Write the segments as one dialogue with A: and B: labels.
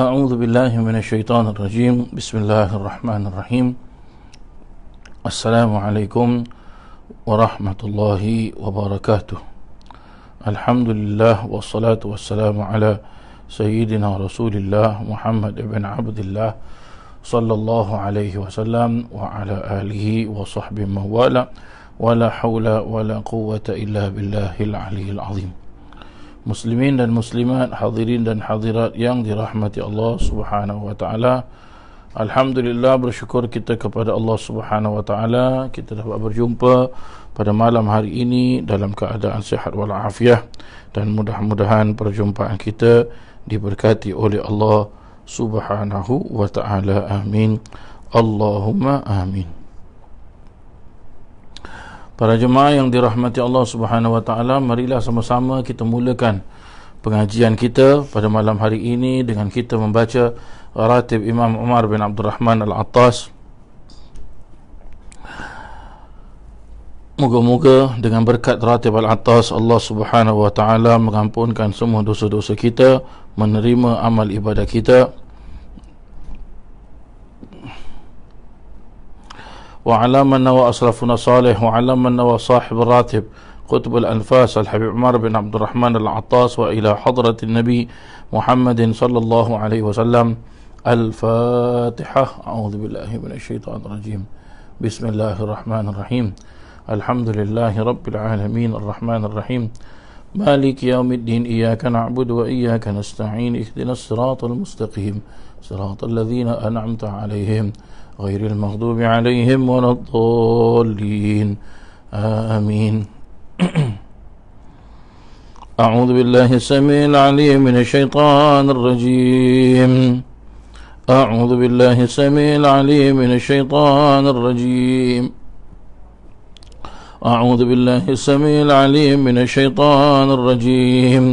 A: A'udzu billahi minasyaitonir rajim. Bismillahirrahmanirrahim. Assalamualaikum warahmatullahi wabarakatuh. Alhamdulillah wassalatu wassalamu ala sayyidina Rasulillah Muhammad ibn Abdullah sallallahu alaihi wasallam wa ala alihi wa sahbihi mawala wa la hawla wa la quwwata illa billahil aliyyil azim. Muslimin dan muslimat, hadirin dan hadirat yang dirahmati Allah Subhanahu wa taala. Alhamdulillah, bersyukur kita kepada Allah Subhanahu wa taala kita dapat berjumpa pada malam hari ini dalam keadaan sihat wal afiah, dan mudah-mudahan perjumpaan kita diberkati oleh Allah Subhanahu wa taala. Amin. Allahumma amin. Para jemaah yang dirahmati Allah Subhanahu wa taala, marilah sama-sama kita mulakan pengajian kita pada malam hari ini dengan kita membaca ratib Imam Umar bin Abdul Rahman Al-Attas. Moga-moga dengan berkat ratib Al-Attas, Allah Subhanahu wa taala mengampunkan semua dosa-dosa kita, menerima amal ibadah kita. وعلى من نوى أسلافنا صالح وعلى من نوى صاحب الراتب قطب الأنفاس الحبيب عمر بن عبد الرحمن العطاس وإلى حضرة النبي محمد صلى الله عليه وسلم. الفاتحة. أعوذ بالله من الشيطان الرجيم. بسم الله الرحمن الرحيم. الحمد لله رب العالمين الرحمن الرحيم مالك يوم الدين إياك نعبد وإياك نستعين اهدنا الصراط المستقيم صراط الذين أنعمت عليهم غير المغضوب عليهم ولا الضالين آمين. أعوذ بالله السميع العليم من الشيطان الرجيم. أعوذ بالله السميع العليم من الشيطان الرجيم. أعوذ بالله السميع العليم من الشيطان الرجيم.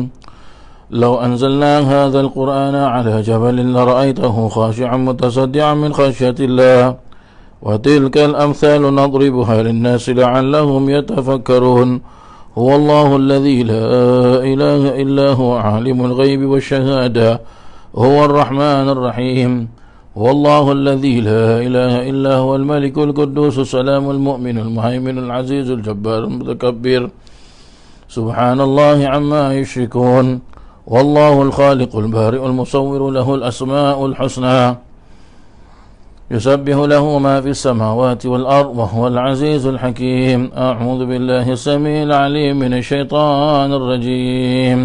A: لو أنزلنا هذا القرآن على جبل لرأيته خاشعا متصدعا من خشية الله وتلك الأمثال نضربها للناس لعلهم يتفكرون. هو الله الذي لا إله إلا هو عالم الغيب والشهادة هو الرحمن الرحيم. هو الله الذي لا إله إلا هو الملك القدوس السلام المؤمن المهيمن العزيز الجبار المتكبر سبحان الله عما يشركون. والله الخالق البارئ المصور له الأسماء الحسنى يسبح له ما في السماوات والأرض وهو العزيز الحكيم. أعوذ بالله السميع العليم من الشيطان الرجيم.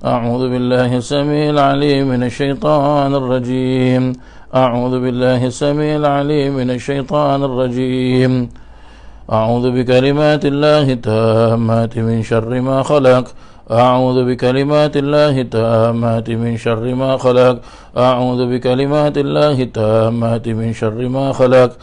A: أعوذ بالله السميع العليم من الشيطان الرجيم. أعوذ بالله السميع العليم من الشيطان الرجيم. أعوذ بكلمات الله التامات من شر ما خلق. أعوذ بكلمات الله التامات من شر ما خلق. أعوذ بكلمات الله التامات من شر ما خلق.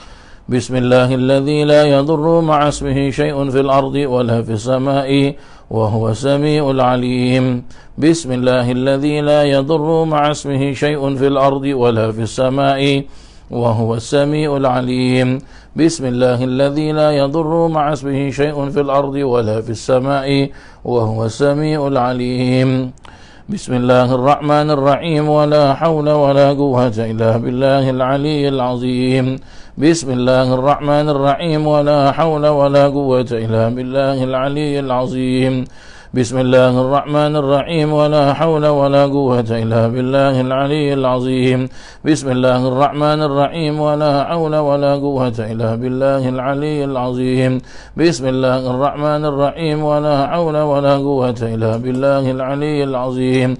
A: بسم الله الذي لا يضر مع اسمه شيء في الأرض ولا في السماء وهو السميع العليم. بسم الله الذي لا يضر مع اسمه شيء في الأرض ولا في السماء وهو السميع العليم. بسم الله الذي لا يضر مع اسمه شيء في الأرض ولا في السماء وهو السميع العليم. بسم الله الرحمن الرحيم. ولا حول ولا قوة إلا بالله العلي العظيم. بسم الله الرحمن الرحيم. ولا حول ولا قوة إلا بالله العلي العظيم. بسم الله الرحمن الرحيم. ولا حول ولا قوة إلا بالله العلي العظيم. بسم الله الرحمن الرحيم. ولا حول ولا قوة إلا بالله العلي العظيم. بسم الله الرحمن الرحيم. ولا حول ولا قوة إلا بالله العلي العظيم.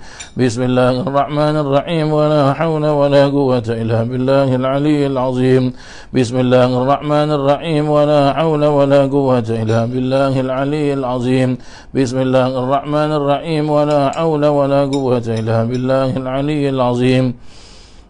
A: بسم الله الرحمن الرحيم. ولا حول ولا قوة إلا بالله العلي العظيم. بسم الله الرحمن الرحيم. ولا حول ولا قوة إلا بالله العلي العظيم. بسم الله الرحمن الرحيم. ولا حول ولا قوة إلا بالله العلي العظيم.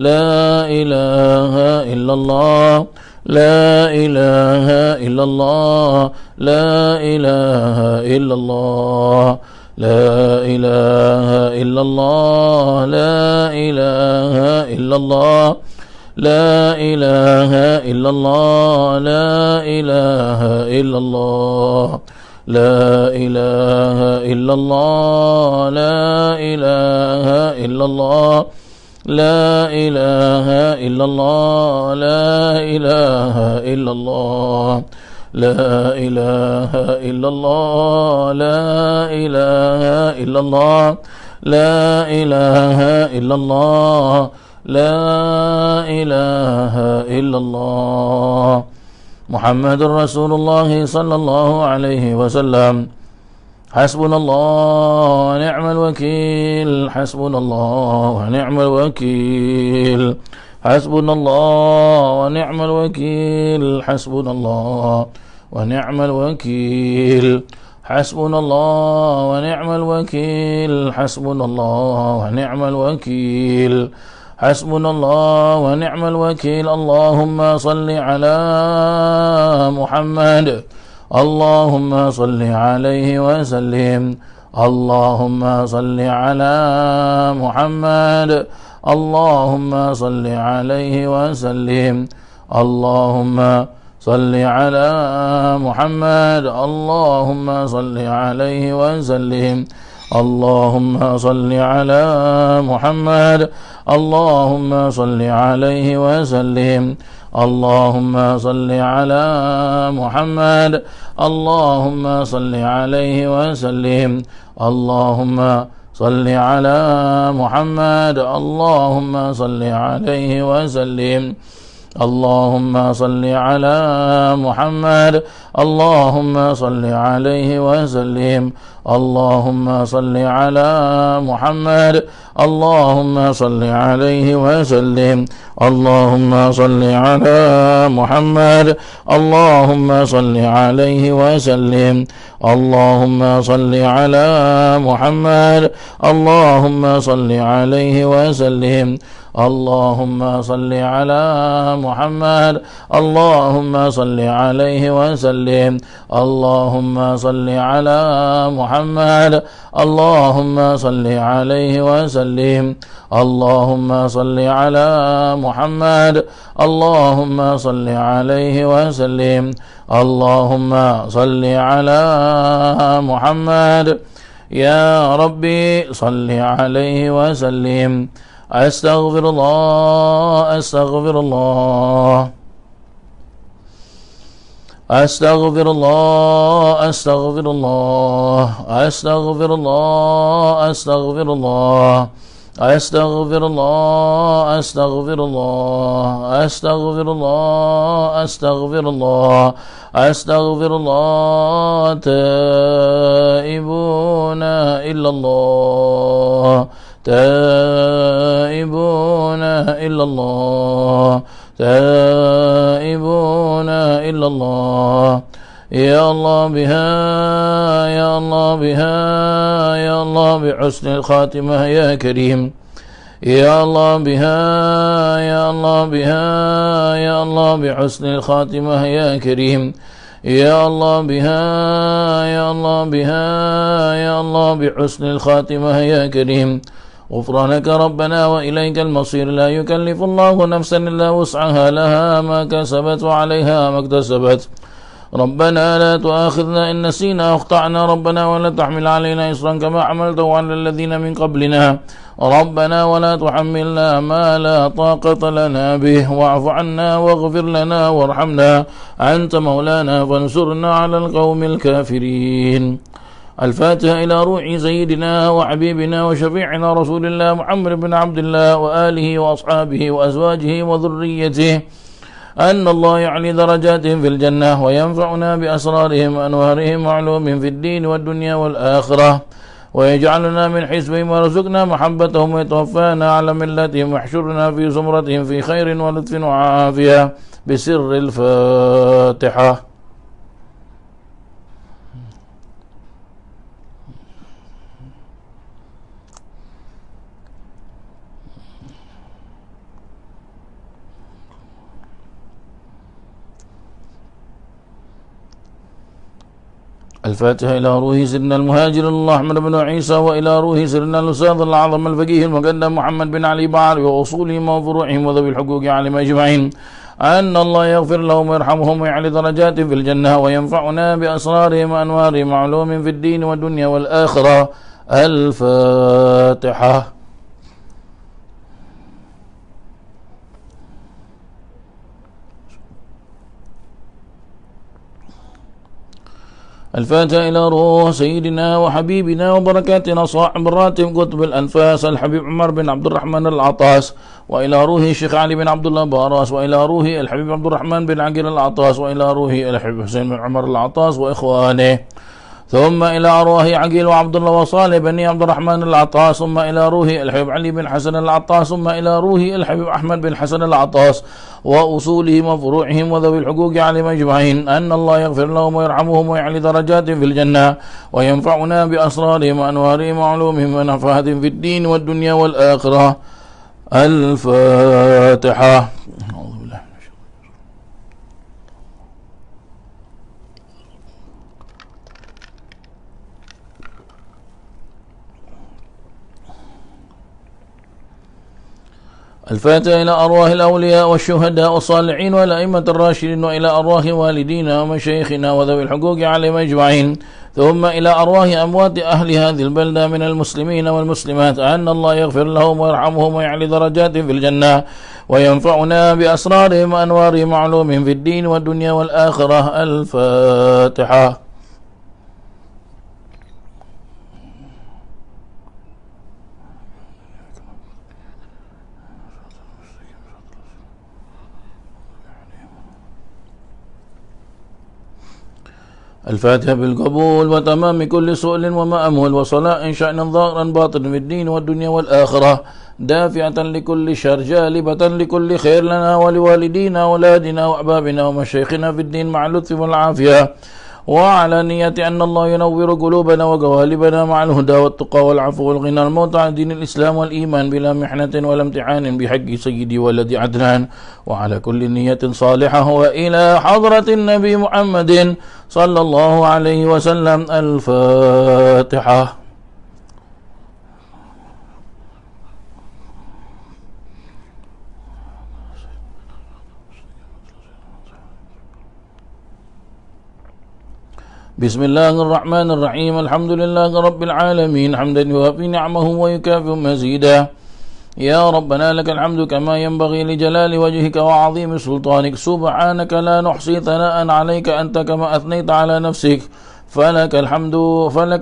A: لا إله إلا الله لا إله إلا الله لا إله إلا الله لا إله إلا الله لا إله إلا الله لا إله إلا الله لا إله إلا الله لا إله إلا الله لا إله إلا الله لا إله إلا الله لا إله إلا الله لا إله إلا الله لا إله إلا الله لا إله إلا الله لا إله إلا الله محمد رسول الله صلى الله عليه وسلم حسبنا الله ونعم الوكيل حسبنا الله ونعم الوكيل حسبنا الله ونعم الوكيل حسبنا الله ونعم الوكيل حسبنا الله ونعم الوكيل حسبنا الله ونعم الوكيل حسبنا الله ونعم الوكيل اللهم صل على محمد اللهم صل عليه وسلم اللهم صل على محمد اللهم صل عليه وسلم اللهم صل على محمد اللهم صل عليه وسلم اللهم صل على محمد اللهم صل عليه وسلم اللهم صل على محمد اللهم صل عليه وسلم اللهم صل على محمد اللهم صل عليه وسلم اللهم صل على محمد اللهم صل عليه وسلم اللهم صل على محمد اللهم صل عليه وسلم اللهم صل على محمد اللهم صل عليه وسلم اللهم صل على محمد اللهم صل عليه وسلم اللهم صل على محمد اللهم صل عليه وسلم اللهم صل على محمد اللهم صل عليه وسلم اللهم صل على محمد اللهم صل عليه وسلم اللهم صل على محمد يا ربي صل عليه وسلم أستغفر الله أستغفر الله أستغفر الله أستغفر الله أستغفر الله أستغفر الله أستغفر الله أستغفر الله أستغفر الله أستغفر الله أستغفر الله تائبون إلا الله تائبون إلا الله تائبون إلا الله يا الله بها يا الله بها يا الله بحسن الخاتمة يا كريم يا الله بها يا الله بها يا الله بحسن الخاتمة يا كريم يا الله بها يا الله بها يا الله بحسن الخاتمة يا كريم غفرانك ربنا وإليك المصير لا يكلف الله نفسا إلا وسعها لها ما كسبت وعليها ما اكتسبت ربنا لا تؤاخذنا إن نسينا أخطأنا ربنا ولا تحمل علينا إصرا كما حملته على الذين من قبلنا ربنا ولا تحملنا ما لا طاقة لنا به واعف عنا واغفر لنا وارحمنا أنت مولانا فانصرنا على القوم الكافرين الفاتحة إلى روح سيدنا وحبيبنا وشفيعنا رسول الله محمد بن عبد الله وآله وأصحابه وأزواجه وذريته أن الله يعلي درجاتهم في الجنة وينفعنا بأسرارهم وأنوارهم وعلومهم في الدين والدنيا والآخرة ويجعلنا من حزبهم ورزقنا محبتهم ويتوفانا على ملتهم واحشرنا في زمرتهم في خير ولطف وعافية بسر الفاتحة. الفاتحة إلى روح سيدنا المهاجر الله أحمد بن عيسى، وإلى روح سيدنا الأستاذ الأعظم الفقيه المقدم محمد بن علي بعر، وأصولهم وفروعهم وذوي الحقوق عليهم أجمعين، أن الله يغفر لهم ويرحمهم ويعلي درجاتهم في الجنة، وينفعنا بأسرارهم وأنوارهم وعلومهم في الدين والدنيا والآخرة. الفاتحة. الفاتحة إلى روح سيدنا وحبيبنا وبركاتنا صاحب الراتب قطب الأنفاس الحبيب عمر بن عبد الرحمن العطاس، وإلى روح الشيخ علي بن عبد الله باراس، وإلى روح الحبيب عبد الرحمن بن عقيل العطاس، وإلى روح الحبيب حسين بن عمر العطاس وإخوانه، ثم إلى أرواح عقيل وعبد الله وصالح بني عبد الرحمن العطاس، ثم إلى روح الحبيب علي بن حسن العطاس، ثم إلى روح الحبيب أحمد بن حسن العطاس، وأصولهم وفروعهم وذوي الحقوق عليهم أجمعين، أن الله يغفر لهم ويرحمهم ويعلي درجاتهم في الجنة، وينفعنا بأسرارهم وأنوارهم وعلومهم ونفعهم في الدين والدنيا والآخرة. الفاتحة. الفاتحة إلى أرواح الأولياء والشهداء والصالحين والأئمة الراشدين، وإلى أرواح والدينا ومشايخنا وذوي الحقوق عليهم أجمعين، ثم إلى أرواح أموات أهل هذه البلدة من المسلمين والمسلمات، أن الله يغفر لهم ويرحمهم ويعلي درجاتهم في الجنة، وينفعنا بأسرارهم وأنوارهم وعلومهم في الدين والدنيا والآخرة. الفاتحة. الفاتحة بالقبول وتمام كل سؤل ومأمول وصلاة شأن ظاهرا باطن في الدين والدنيا والآخرة، دافعة لكل شر جالبة لكل خير لنا ولوالدينا وأولادنا وأحبابنا ومشايخنا في الدين مع اللطف والعافية، وعلى نية أن الله ينور قلوبنا وقوالبنا مع الهدى والتقى والعفو والغنى الموت عن دين الإسلام والإيمان بلا محنة ولا امتحان بحق سيدي ولد عدنان، وعلى كل نية صالحة، وإلى حضرة النبي محمد صلى الله عليه وسلم. الفاتحة. بسم الله الرحمن الرحيم. الحمد لله رب العالمين حمدا يوافي نعمه ويكافئ مزيدا. يا ربنا لك الحمد كما ينبغي لجلال وجهك وعظيم سلطانك، سبحانك لا نحصي ثناء عليك أنت كما أثنيت على نفسك، فلك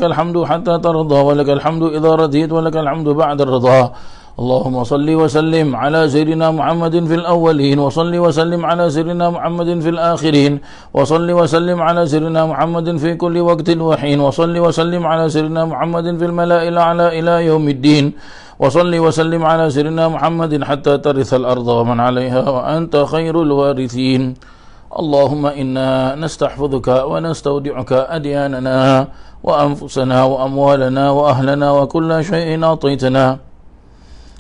A: الحمد حتى ترضى، ولك الحمد إذا رضيت، ولك الحمد بعد الرضا. اللهم صل وسلم على سيدنا محمد في الأولين، وصل وسلم على سيدنا محمد في الآخرين، وصل وسلم على سيدنا محمد في كل وقت وحين، وصل وسلم على سيدنا محمد في الملأ الأعلى إلى يوم الدين، وصل وسلم على سيدنا محمد حتى ترث الأرض ومن عليها وأنت خير الوارثين. اللهم إنا نستحفظك ونستودعك أدياننا وأنفسنا وأموالنا وأهلنا وكل شيء أعطيتنا.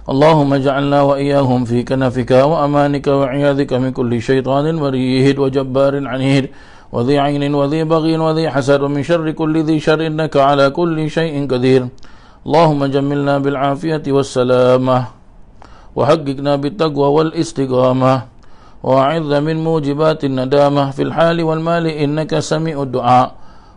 A: اللهم اجعلنا وإياهم في كنفك وأمانك وعياذك من كل شيطان مريد وجبار عنيد وذي عين وذي بغي وذي حسد، ومن شر كل ذي شر إنك على كل شيء قدير. اللهم جملنا بالعافية والسلامة، وحققنا بالتقوى والاستقامة، وأعذنا من موجبات الندامة في الحال والمال إنك سميع الدعاء.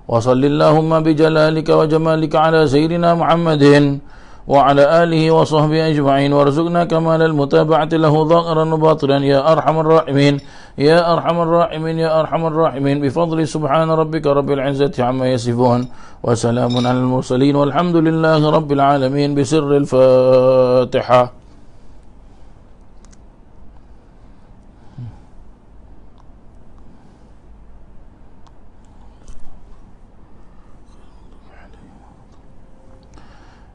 A: وصل اللهم بجلالك وجمالك على سيدنا محمد وعلى آله وصحبه أجمعين، وارزقنا كمال المتابعة له ظاهرا وباطنا يا أرحم الراحمين يا أرحم الراحمين يا أرحم الراحمين، بفضل سبحان ربك رب العزة عما يصفون، وسلام على المرسلين، والحمد لله رب العالمين، بسر الفاتحة.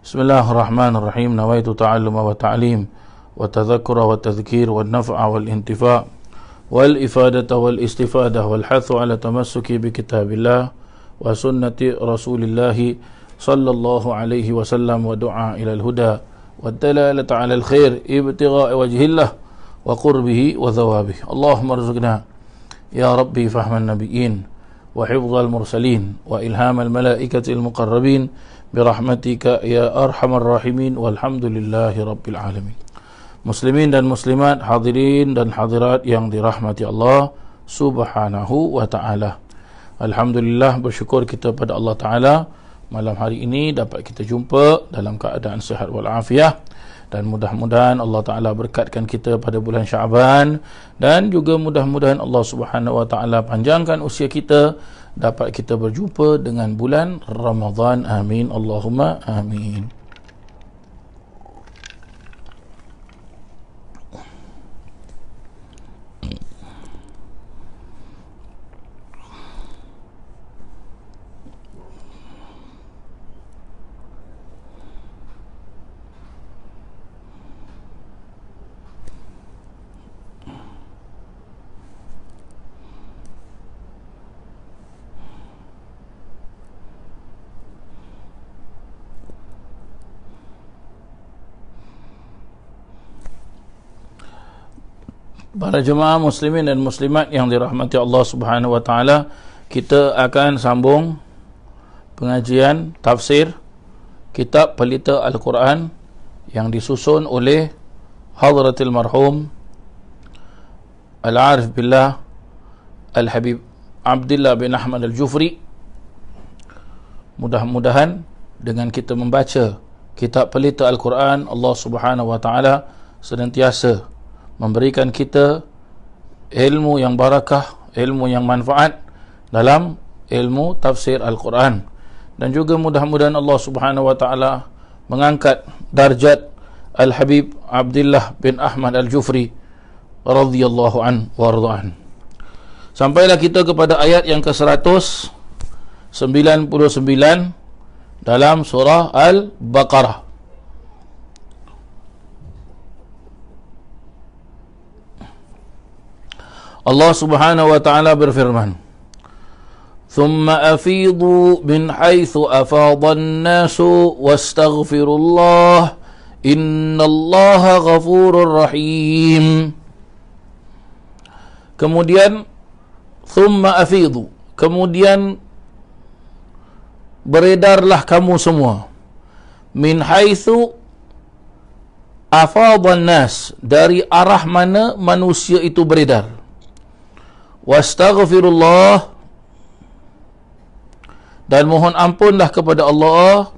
A: بسم الله الرحمن الرحيم. نويت تعلم وتعليم والتذكر والتذكير والنفع والانتفاع والإفادة والاستفادة والحث على تمسك بكتاب الله وسنة رسول الله صلى الله عليه وسلم، ودعاء إلى الهدى والدلالة على الخير ابتغاء وجه الله وقربه وثوابه. اللهم ارزقنا يا ربي فهم النبيين وحفظ المرسلين وإلهام الملائكة المقربين برحمتك يا أرحم الراحمين والحمد لله رب العالمين. Muslimin dan muslimat, hadirin dan hadirat yang dirahmati Allah Subhanahu wa ta'ala. Alhamdulillah, bersyukur kita pada Allah Ta'ala malam hari ini dapat kita jumpa dalam keadaan sihat walafiat, dan mudah-mudahan Allah Ta'ala berkatkan kita pada bulan Syaban, dan juga mudah-mudahan Allah Subhanahu wa ta'ala panjangkan usia kita, dapat kita berjumpa dengan bulan Ramadan. Amin Allahumma amin. Para jemaah muslimin dan muslimat yang dirahmati Allah Subhanahu wa taala, kita akan sambung pengajian tafsir kitab Pelita Al-Quran yang disusun oleh Hadratil Marhum Al-Arif Billah Al-Habib Abdullah bin Ahmad Al-Jufri. Mudah-mudahan dengan kita membaca kitab Pelita Al-Quran, Allah Subhanahu wa taala senantiasa memberikan kita ilmu yang barakah, ilmu yang manfaat dalam ilmu tafsir Al-Quran, dan juga mudah-mudahan Allah Subhanahu wa ta'ala mengangkat darjat Al-Habib Abdullah bin Ahmad Al-Jufri radhiyallahu an wa radha'an. Sampailah kita kepada ayat yang ke-199 dalam surah Al-Baqarah. Allah Subhanahu wa ta'ala berfirman, "Thumma afidu min haitsu afadhan nasu wastaghfirullah innallaha ghafurur rahim." Kemudian thumma afidu, kemudian beredarlah kamu semua, min haitsu afadhan nas, dari arah mana manusia itu beredar, wastaghfirullah, dan mohon ampunlah kepada Allah,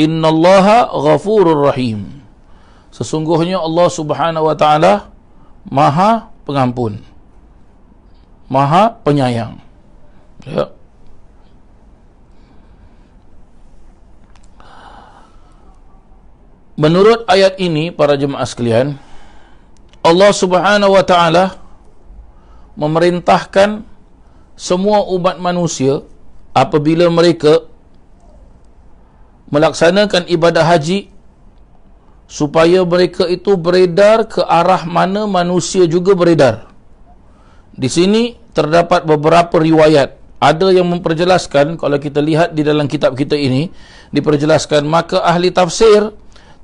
A: innallaha ghafurur rahim, sesungguhnya Allah Subhanahu wa ta'ala maha pengampun, maha penyayang. Ya. Menurut ayat ini, para jemaah sekalian, Allah Subhanahu wa ta'ala memerintahkan semua umat manusia apabila mereka melaksanakan ibadah haji, supaya mereka itu beredar ke arah mana manusia juga beredar. Di sini terdapat beberapa riwayat. Ada yang memperjelaskan, kalau kita lihat di dalam kitab kita ini diperjelaskan, maka ahli tafsir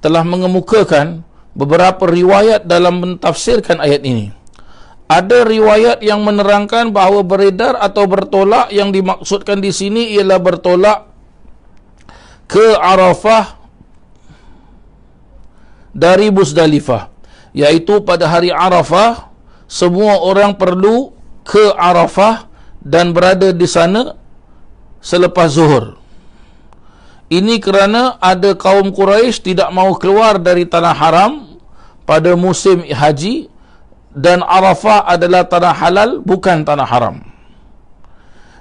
A: telah mengemukakan beberapa riwayat dalam mentafsirkan ayat ini. Ada riwayat yang menerangkan bahawa beredar atau bertolak yang dimaksudkan di sini ialah bertolak ke Arafah dari Muzdalifah, iaitu pada hari Arafah semua orang perlu ke Arafah dan berada di sana selepas zuhur. Ini kerana ada kaum Quraisy tidak mahu keluar dari tanah haram pada musim haji, dan Arafah adalah tanah halal, bukan tanah haram.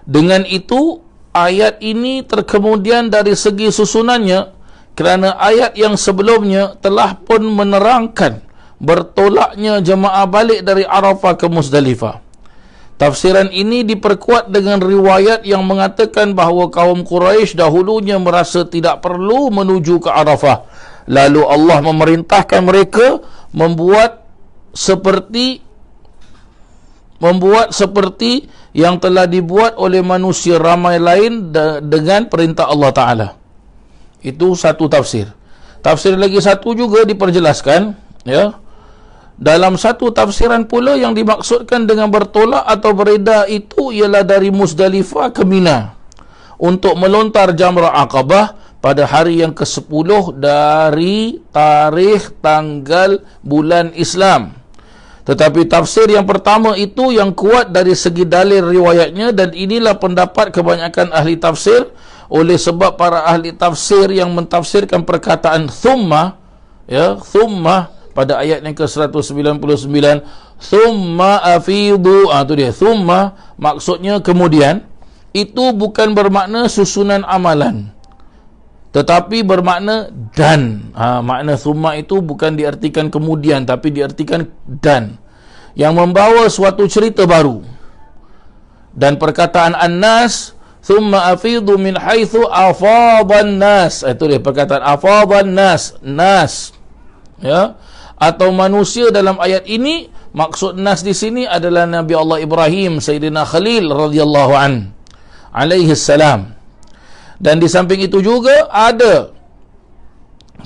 A: Dengan itu, ayat ini terkemudian dari segi susunannya, kerana ayat yang sebelumnya telah pun menerangkan bertolaknya jemaah balik dari Arafah ke Muzdalifah. Tafsiran ini diperkuat dengan riwayat yang mengatakan bahawa kaum Quraisy dahulunya merasa tidak perlu menuju ke Arafah, lalu Allah memerintahkan mereka membuat seperti yang telah dibuat oleh manusia ramai lain dengan perintah Allah Ta'ala. Itu satu tafsir. Tafsir lagi satu juga diperjelaskan, ya, Dalam satu tafsiran pula yang dimaksudkan dengan bertolak atau beredar itu ialah dari Muzdalifah ke Mina untuk melontar Jamrah Aqabah pada hari yang ke-10 dari tarikh tanggal bulan Islam. Tetapi tafsir yang pertama itu yang kuat dari segi dalil riwayatnya, dan inilah pendapat kebanyakan ahli tafsir, oleh sebab para ahli tafsir yang mentafsirkan perkataan thumma, ya, thumma pada ayat yang ke-199, thumma afidu, itu dia, thumma maksudnya kemudian, itu bukan bermakna susunan amalan, tetapi bermakna dan. Makna thumma itu bukan diartikan kemudian, tapi diartikan dan, yang membawa suatu cerita baru. Dan perkataan an-nas, thumma afidu min haitsu afadan nas, itu dia perkataan afadan nas, nas, ya, atau manusia dalam ayat ini. Maksud nas di sini adalah Nabi Allah Ibrahim, Sayyidina Khalil radhiyallahu alaihi salam. Dan di samping itu juga ada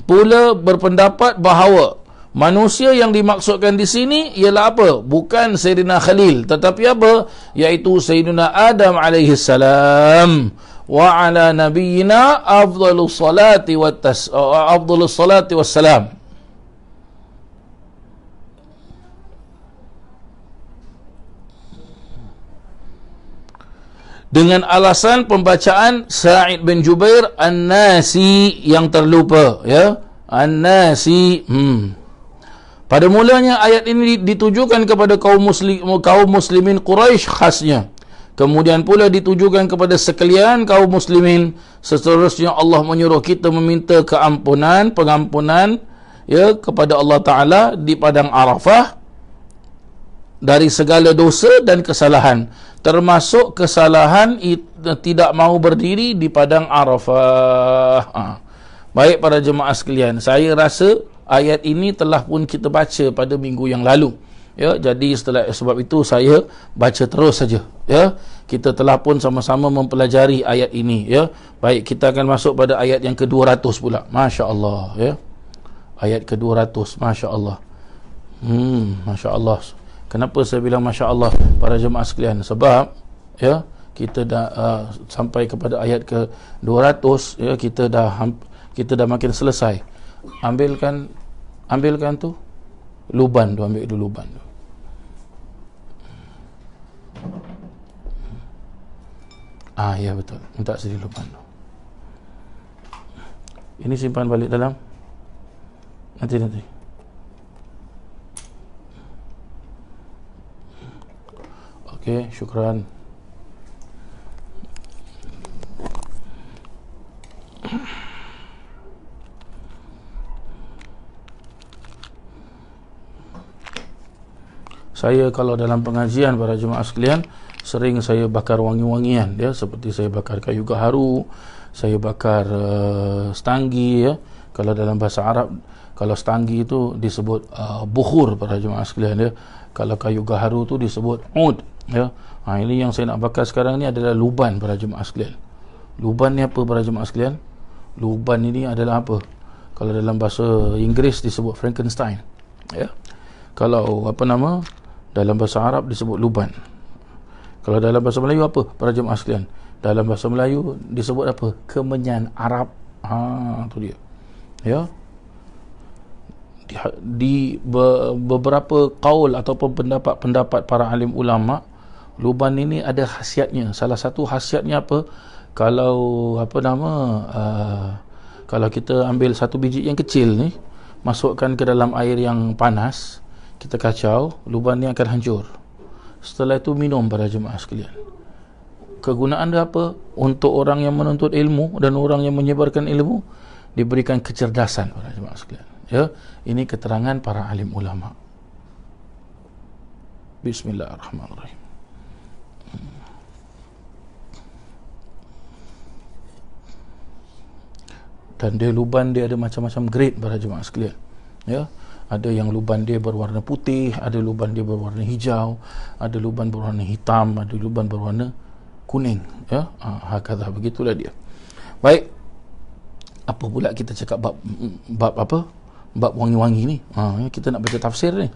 A: pula berpendapat bahawa manusia yang dimaksudkan di sini ialah apa? Bukan Sayyidina Khalil, tetapi apa? Iaitu Sayyidina Adam alaihi salam. Wa ala nabiyyina afdhalus salati wassalam. Dengan alasan pembacaan Sa'id bin Jubair An-Nasi yang terlupa, ya, An-Nasi. Pada mulanya ayat ini ditujukan kepada kaum muslimin Quraisy khasnya. Kemudian pula ditujukan kepada sekalian kaum muslimin. Seterusnya Allah menyuruh kita meminta pengampunan, ya, kepada Allah Ta'ala di padang Arafah dari segala dosa dan kesalahan, termasuk kesalahan tidak mahu berdiri di padang Arafah. Baik para jemaah sekalian, saya rasa ayat ini telah pun kita baca pada minggu yang lalu, ya. Jadi sebab itu saya baca terus saja, ya. Kita telah pun sama-sama mempelajari ayat ini, ya. Baik, kita akan masuk pada ayat yang ke-200 pula. Masya-Allah, ya. Ayat ke-200, masya-Allah. Masya-Allah. Kenapa saya bilang masya-Allah para jemaah sekalian? Sebab, ya, kita dah sampai kepada ayat ke-200, ya, kita dah makin selesai. Ambilkan tu luban tu, ambil dulu luban tu. Ya betul, minta sedih luban tu. Ini simpan balik dalam nanti. Okey, syukran. Saya kalau dalam pengajian para jemaah sekalian, sering saya bakar wangi-wangian, ya, seperti saya bakar kayu gaharu, saya bakar stanggi, ya. Kalau dalam bahasa Arab, kalau stanggi itu disebut bukhur para jemaah sekalian, ya. Kalau kayu gaharu itu disebut ud, ya. Ini yang saya nak bakar sekarang ni adalah luban para jemaah sekalian. Luban ni apa para jemaah sekalian? Luban ini adalah apa? Kalau dalam bahasa Inggeris disebut Frankenstein, ya. Kalau dalam bahasa Arab disebut luban. Kalau dalam bahasa Melayu apa para jemaah sekalian? Dalam bahasa Melayu disebut apa? Kemenyan Arab. Itu dia, ya. Di beberapa qaul ataupun pendapat para alim ulama, luban ini ada khasiatnya. Salah satu khasiatnya apa? Kalau kalau kita ambil satu biji yang kecil ni, masukkan ke dalam air yang panas, kita kacau, luban ni akan hancur. Setelah itu minum para jemaah sekalian. Kegunaan dia apa? Untuk orang yang menuntut ilmu dan orang yang menyebarkan ilmu, diberikan kecerdasan para jemaah sekalian, ya. Ini keterangan para alim ulama. Bismillahirrahmanirrahim. Dan dia luban dia ada macam-macam grade para jemaah sekalian, ya. Ada yang luban dia berwarna putih, ada luban dia berwarna hijau, ada luban berwarna hitam, ada luban berwarna kuning, ya. Hakadha, begitulah dia. Baik, apa pula kita cakap bab apa? Bab wangi-wangi ni. Kita nak baca tafsir ni.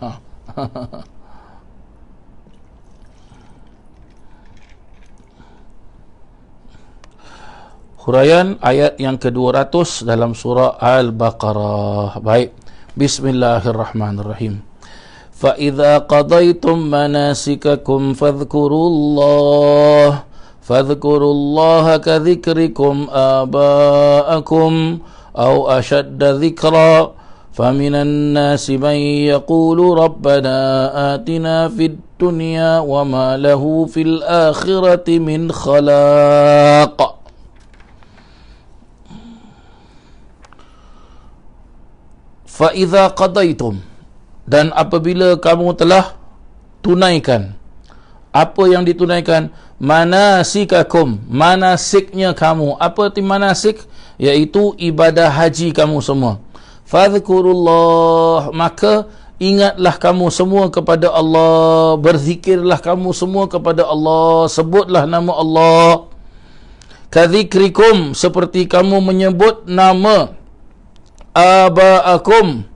A: Huraian ayat yang ke-200 dalam surah Al-Baqarah. Baik. Bismillahirrahmanirrahim. Fa idza qadaytum manasikakum fadhkurullaha ka dzikrikum aba'akum aw ashadda dzikra faminan nasi man yaqulu rabbana atina fid dunya wa ma lahu fil akhirati min khalaq. Fa'idha qadaitum, dan apabila kamu telah tunaikan, apa yang ditunaikan? Manasikakum, manasiknya kamu. Apa itu manasik? Iaitu ibadah haji kamu semua. Fadhkurullah, maka ingatlah kamu semua kepada Allah, berzikirlah kamu semua kepada Allah, sebutlah nama Allah. Kadzikrikum, seperti kamu menyebut nama aba'akum,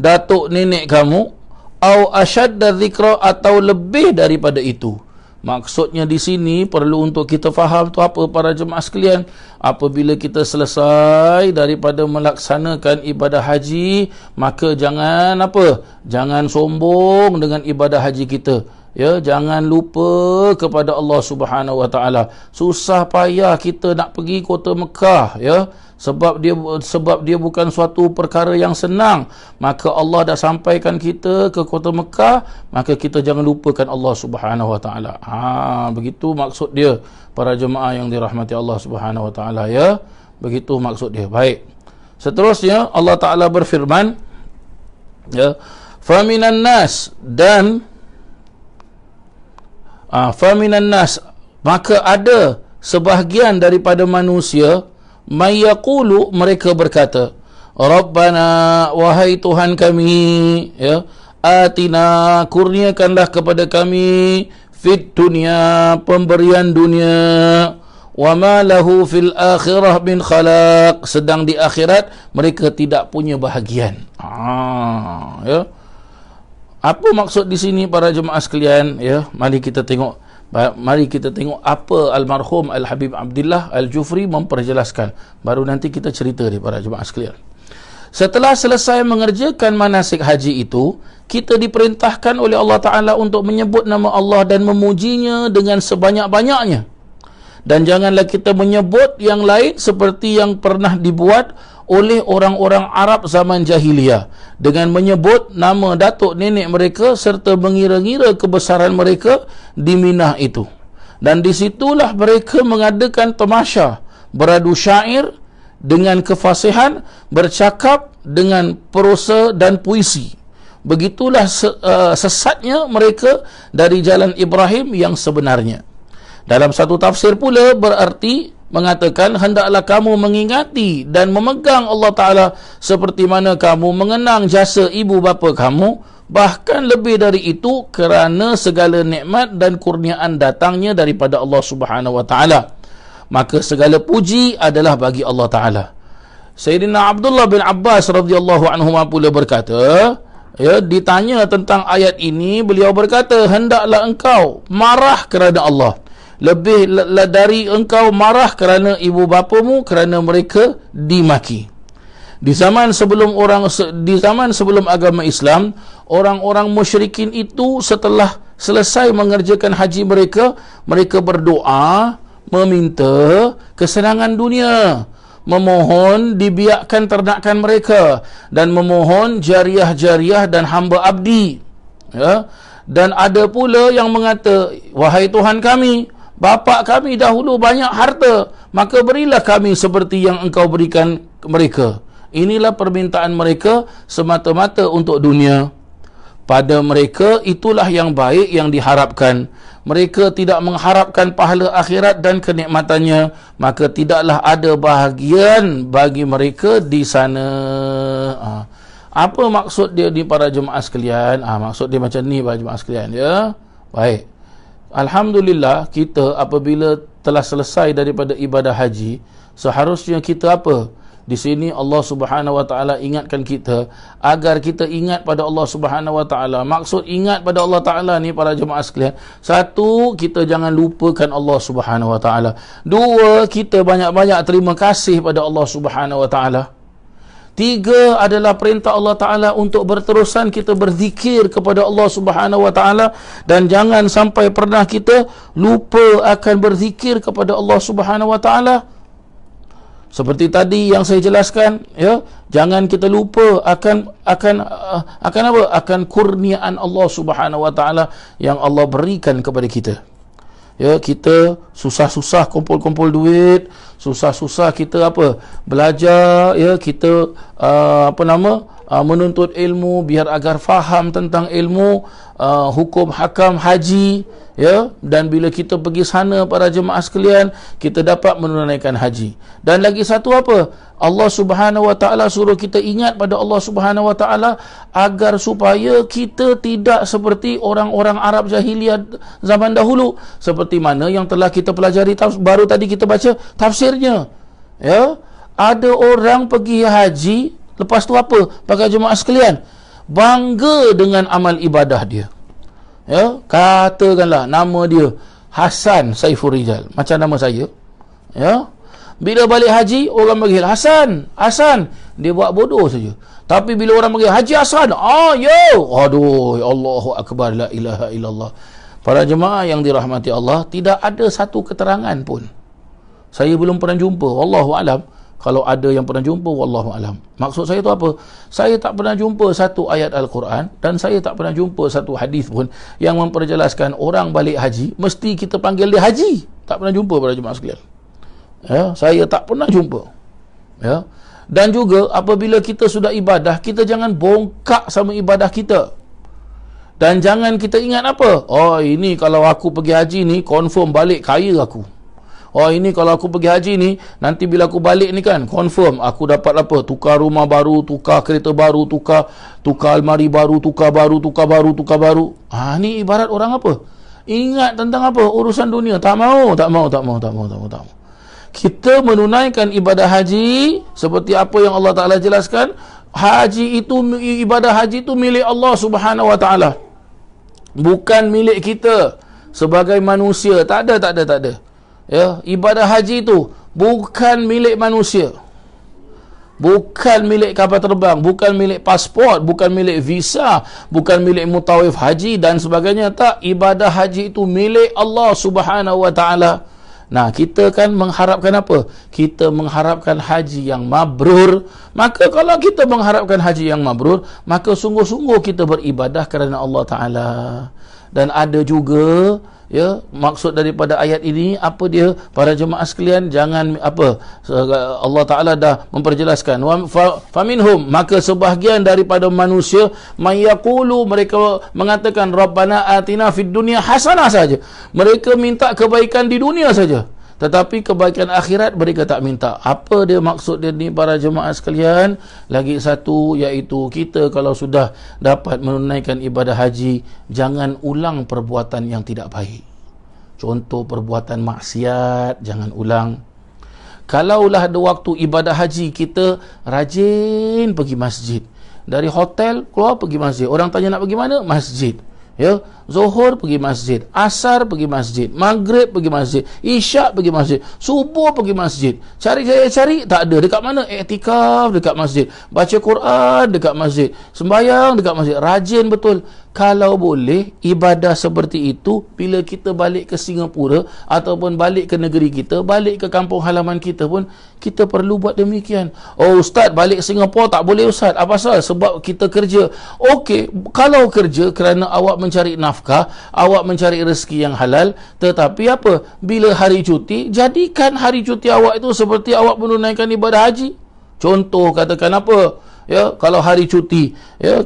A: datuk nenek kamu, au asyadda dzikra, atau lebih daripada itu. Maksudnya di sini perlu untuk kita faham tu apa, para jemaah sekalian. Apabila kita selesai daripada melaksanakan ibadah haji, maka jangan apa? Jangan sombong dengan ibadah haji kita. Ya, jangan lupa kepada Allah Subhanahu wa taala. Susah payah kita nak pergi kota Mekah, ya. Sebab dia bukan suatu perkara yang senang. Maka Allah dah sampaikan kita ke kota Mekah, maka kita jangan lupakan Allah Subhanahu wa taala. Begitu maksud dia, para jemaah yang dirahmati Allah Subhanahu wa taala, ya. Begitu maksud dia. Baik. Seterusnya Allah Taala berfirman, ya, faminan nas, dan faminan nas, maka ada sebahagian daripada manusia, mayaqulu, mereka berkata, Rabbana, wahai Tuhan kami, ya, atina, kurniakanlah kepada kami, fid dunya, pemberian dunia, wa ma lahu fil akhirah min khalaq, sedang di akhirat mereka tidak punya bahagian. Ya. Apa maksud di sini, para jemaah sekalian? Ya, mari kita tengok apa almarhum Al-Habib Abdullah Al-Jufri memperjelaskan. Baru nanti kita cerita ni, para jemaah sekalian. Setelah selesai mengerjakan manasik haji itu, kita diperintahkan oleh Allah Ta'ala untuk menyebut nama Allah dan memujinya dengan sebanyak-banyaknya. Dan janganlah kita menyebut yang lain seperti yang pernah dibuat oleh orang-orang Arab zaman jahiliyah, dengan menyebut nama datuk nenek mereka serta mengira-ngira kebesaran mereka di Minah itu. Dan disitulah mereka mengadakan tamasya, beradu syair dengan kefasihan, bercakap dengan prosa dan puisi. Begitulah sesatnya mereka dari jalan Ibrahim yang sebenarnya. Dalam satu tafsir pula berarti mengatakan, hendaklah kamu mengingati dan memegang Allah Ta'ala seperti mana kamu mengenang jasa ibu bapa kamu, bahkan lebih dari itu, kerana segala nikmat dan kurniaan datangnya daripada Allah Subhanahu wa Ta'ala. Maka segala puji adalah bagi Allah Ta'ala. Sayyidina Abdullah bin Abbas radhiyallahu anhu pula berkata, ya, ditanya tentang ayat ini, beliau berkata, hendaklah engkau marah kerana Allah lebih dari engkau marah kerana ibu bapamu, kerana mereka dimaki. Di zaman sebelum agama Islam, orang-orang musyrikin itu setelah selesai mengerjakan haji mereka, mereka berdoa meminta kesenangan dunia, memohon dibiakkan ternakan mereka, dan memohon jariah-jariah dan hamba abdi, ya. Dan ada pula yang mengata, wahai Tuhan kami, bapa kami dahulu banyak harta, maka berilah kami seperti yang engkau berikan mereka. Inilah permintaan mereka semata-mata untuk dunia. Pada mereka itulah yang baik yang diharapkan. Mereka tidak mengharapkan pahala akhirat dan kenikmatannya, maka tidaklah ada bahagian bagi mereka di sana. Apa maksud dia ni, para jemaah sekalian? Maksud dia macam ni, para jemaah sekalian, ya. Baik. Alhamdulillah, kita apabila telah selesai daripada ibadah haji, seharusnya kita apa? Di sini Allah Subhanahu Wa Taala ingatkan kita agar kita ingat pada Allah Subhanahu Wa Taala. Maksud ingat pada Allah Taala ni para jemaah sekalian, satu, kita jangan lupakan Allah Subhanahu Wa Taala. Dua, kita banyak-banyak terima kasih pada Allah Subhanahu Wa Taala. Tiga adalah perintah Allah Ta'ala untuk berterusan kita berzikir kepada Allah Subhanahu Wa Ta'ala, dan jangan sampai pernah kita lupa akan berzikir kepada Allah Subhanahu Wa Ta'ala. Seperti tadi yang saya jelaskan, ya, jangan kita lupa akan apa? Akan kurniaan Allah Subhanahu Wa Ta'ala yang Allah berikan kepada kita. Ya, kita susah-susah kumpul-kumpul duit, susah-susah kita belajar, ya, kita menuntut ilmu biar agar faham tentang ilmu hukum hakam haji, ya, dan bila kita pergi sana para jemaah sekalian, kita dapat menunaikan haji. Dan lagi satu Allah Subhanahu Wa Ta'ala suruh kita ingat pada Allah Subhanahu Wa Ta'ala agar supaya kita tidak seperti orang-orang Arab jahiliyah zaman dahulu, seperti mana yang telah kita pelajari baru tadi kita baca tafsirnya. Ya, ada orang pergi haji, lepas tu para jemaah sekalian, bangga dengan amal ibadah dia. Ya, katakanlah nama dia Hasan Saiful Rijal, macam nama saya. Ya, bila balik haji, orang panggil Hasan, dia buat bodoh saja. Tapi bila orang panggil Haji Hasan, aduh, Allahu Akbar, la ilaha illallah. Para jemaah yang dirahmati Allah, tidak ada satu keterangan pun. Saya belum pernah jumpa, wallahu alam. Kalau ada yang pernah jumpa, wallahu alam. Maksud saya tu apa? Saya tak pernah jumpa satu ayat Al-Quran, dan saya tak pernah jumpa satu hadis pun yang memperjelaskan orang balik haji mesti kita panggil dia haji. Tak pernah jumpa para jemaah sekalian. Ya, saya tak pernah jumpa. Ya. Dan juga apabila kita sudah ibadah, kita jangan bongkak sama ibadah kita. Dan jangan kita ingat ini kalau aku pergi haji ni confirm balik kaya aku. Ini kalau aku pergi haji ni, nanti bila aku balik ni kan, confirm aku dapat tukar rumah baru, tukar kereta baru, tukar almari baru, tukar baru. Ni ibarat orang ingat tentang urusan dunia. Tak mau. Kita menunaikan ibadah haji seperti apa yang Allah Ta'ala jelaskan. Ibadah haji itu milik Allah Subhanahu Wa Ta'ala, bukan milik kita sebagai manusia. Tak ada. Ya, ibadah haji itu bukan milik manusia, bukan milik kapal terbang, bukan milik pasport, bukan milik visa, bukan milik mutawif haji dan sebagainya. Tak, ibadah haji itu milik Allah Subhanahu Wa Ta'ala. Nah, kita kan mengharapkan kita mengharapkan haji yang mabrur. Maka kalau kita mengharapkan haji yang mabrur, maka sungguh-sungguh kita beribadah kerana Allah Ta'ala. Dan ada juga, ya, maksud daripada ayat ini dia para jemaah sekalian, jangan Allah Ta'ala dah memperjelaskan, faminhum, maka sebahagian daripada manusia mayaqulu, mereka mengatakan Rabbana atina fid dunya hasanah saja. Mereka minta kebaikan di dunia saja, tetapi kebaikan akhirat mereka tak minta. Apa dia maksud dia ni para jemaah sekalian? Lagi satu, iaitu kita kalau sudah dapat menunaikan ibadah haji, jangan ulang perbuatan yang tidak baik. Contoh perbuatan maksiat, jangan ulang. Kalaulah ada waktu ibadah haji, kita rajin pergi masjid. Dari hotel keluar pergi masjid. Orang tanya nak pergi mana? Masjid. Ya, Zuhur pergi masjid, Asar pergi masjid, Maghrib pergi masjid, Isyak pergi masjid, Subuh pergi masjid. Cari tak ada. Dekat mana? Iktikaf dekat masjid, baca Quran dekat masjid, sembahyang dekat masjid. Rajin betul. Kalau boleh ibadah seperti itu, bila kita balik ke Singapura ataupun balik ke negeri kita, balik ke kampung halaman kita pun, kita perlu buat demikian. Ustaz, balik Singapura tak boleh Ustaz. Apa pasal? Sebab kita kerja. Okey, kalau kerja kerana awak mencari nafkah, awak mencari rezeki yang halal, tetapi bila hari cuti, jadikan hari cuti awak itu seperti awak menunaikan ibadah haji. Contoh, katakan ya, kalau hari cuti, ya,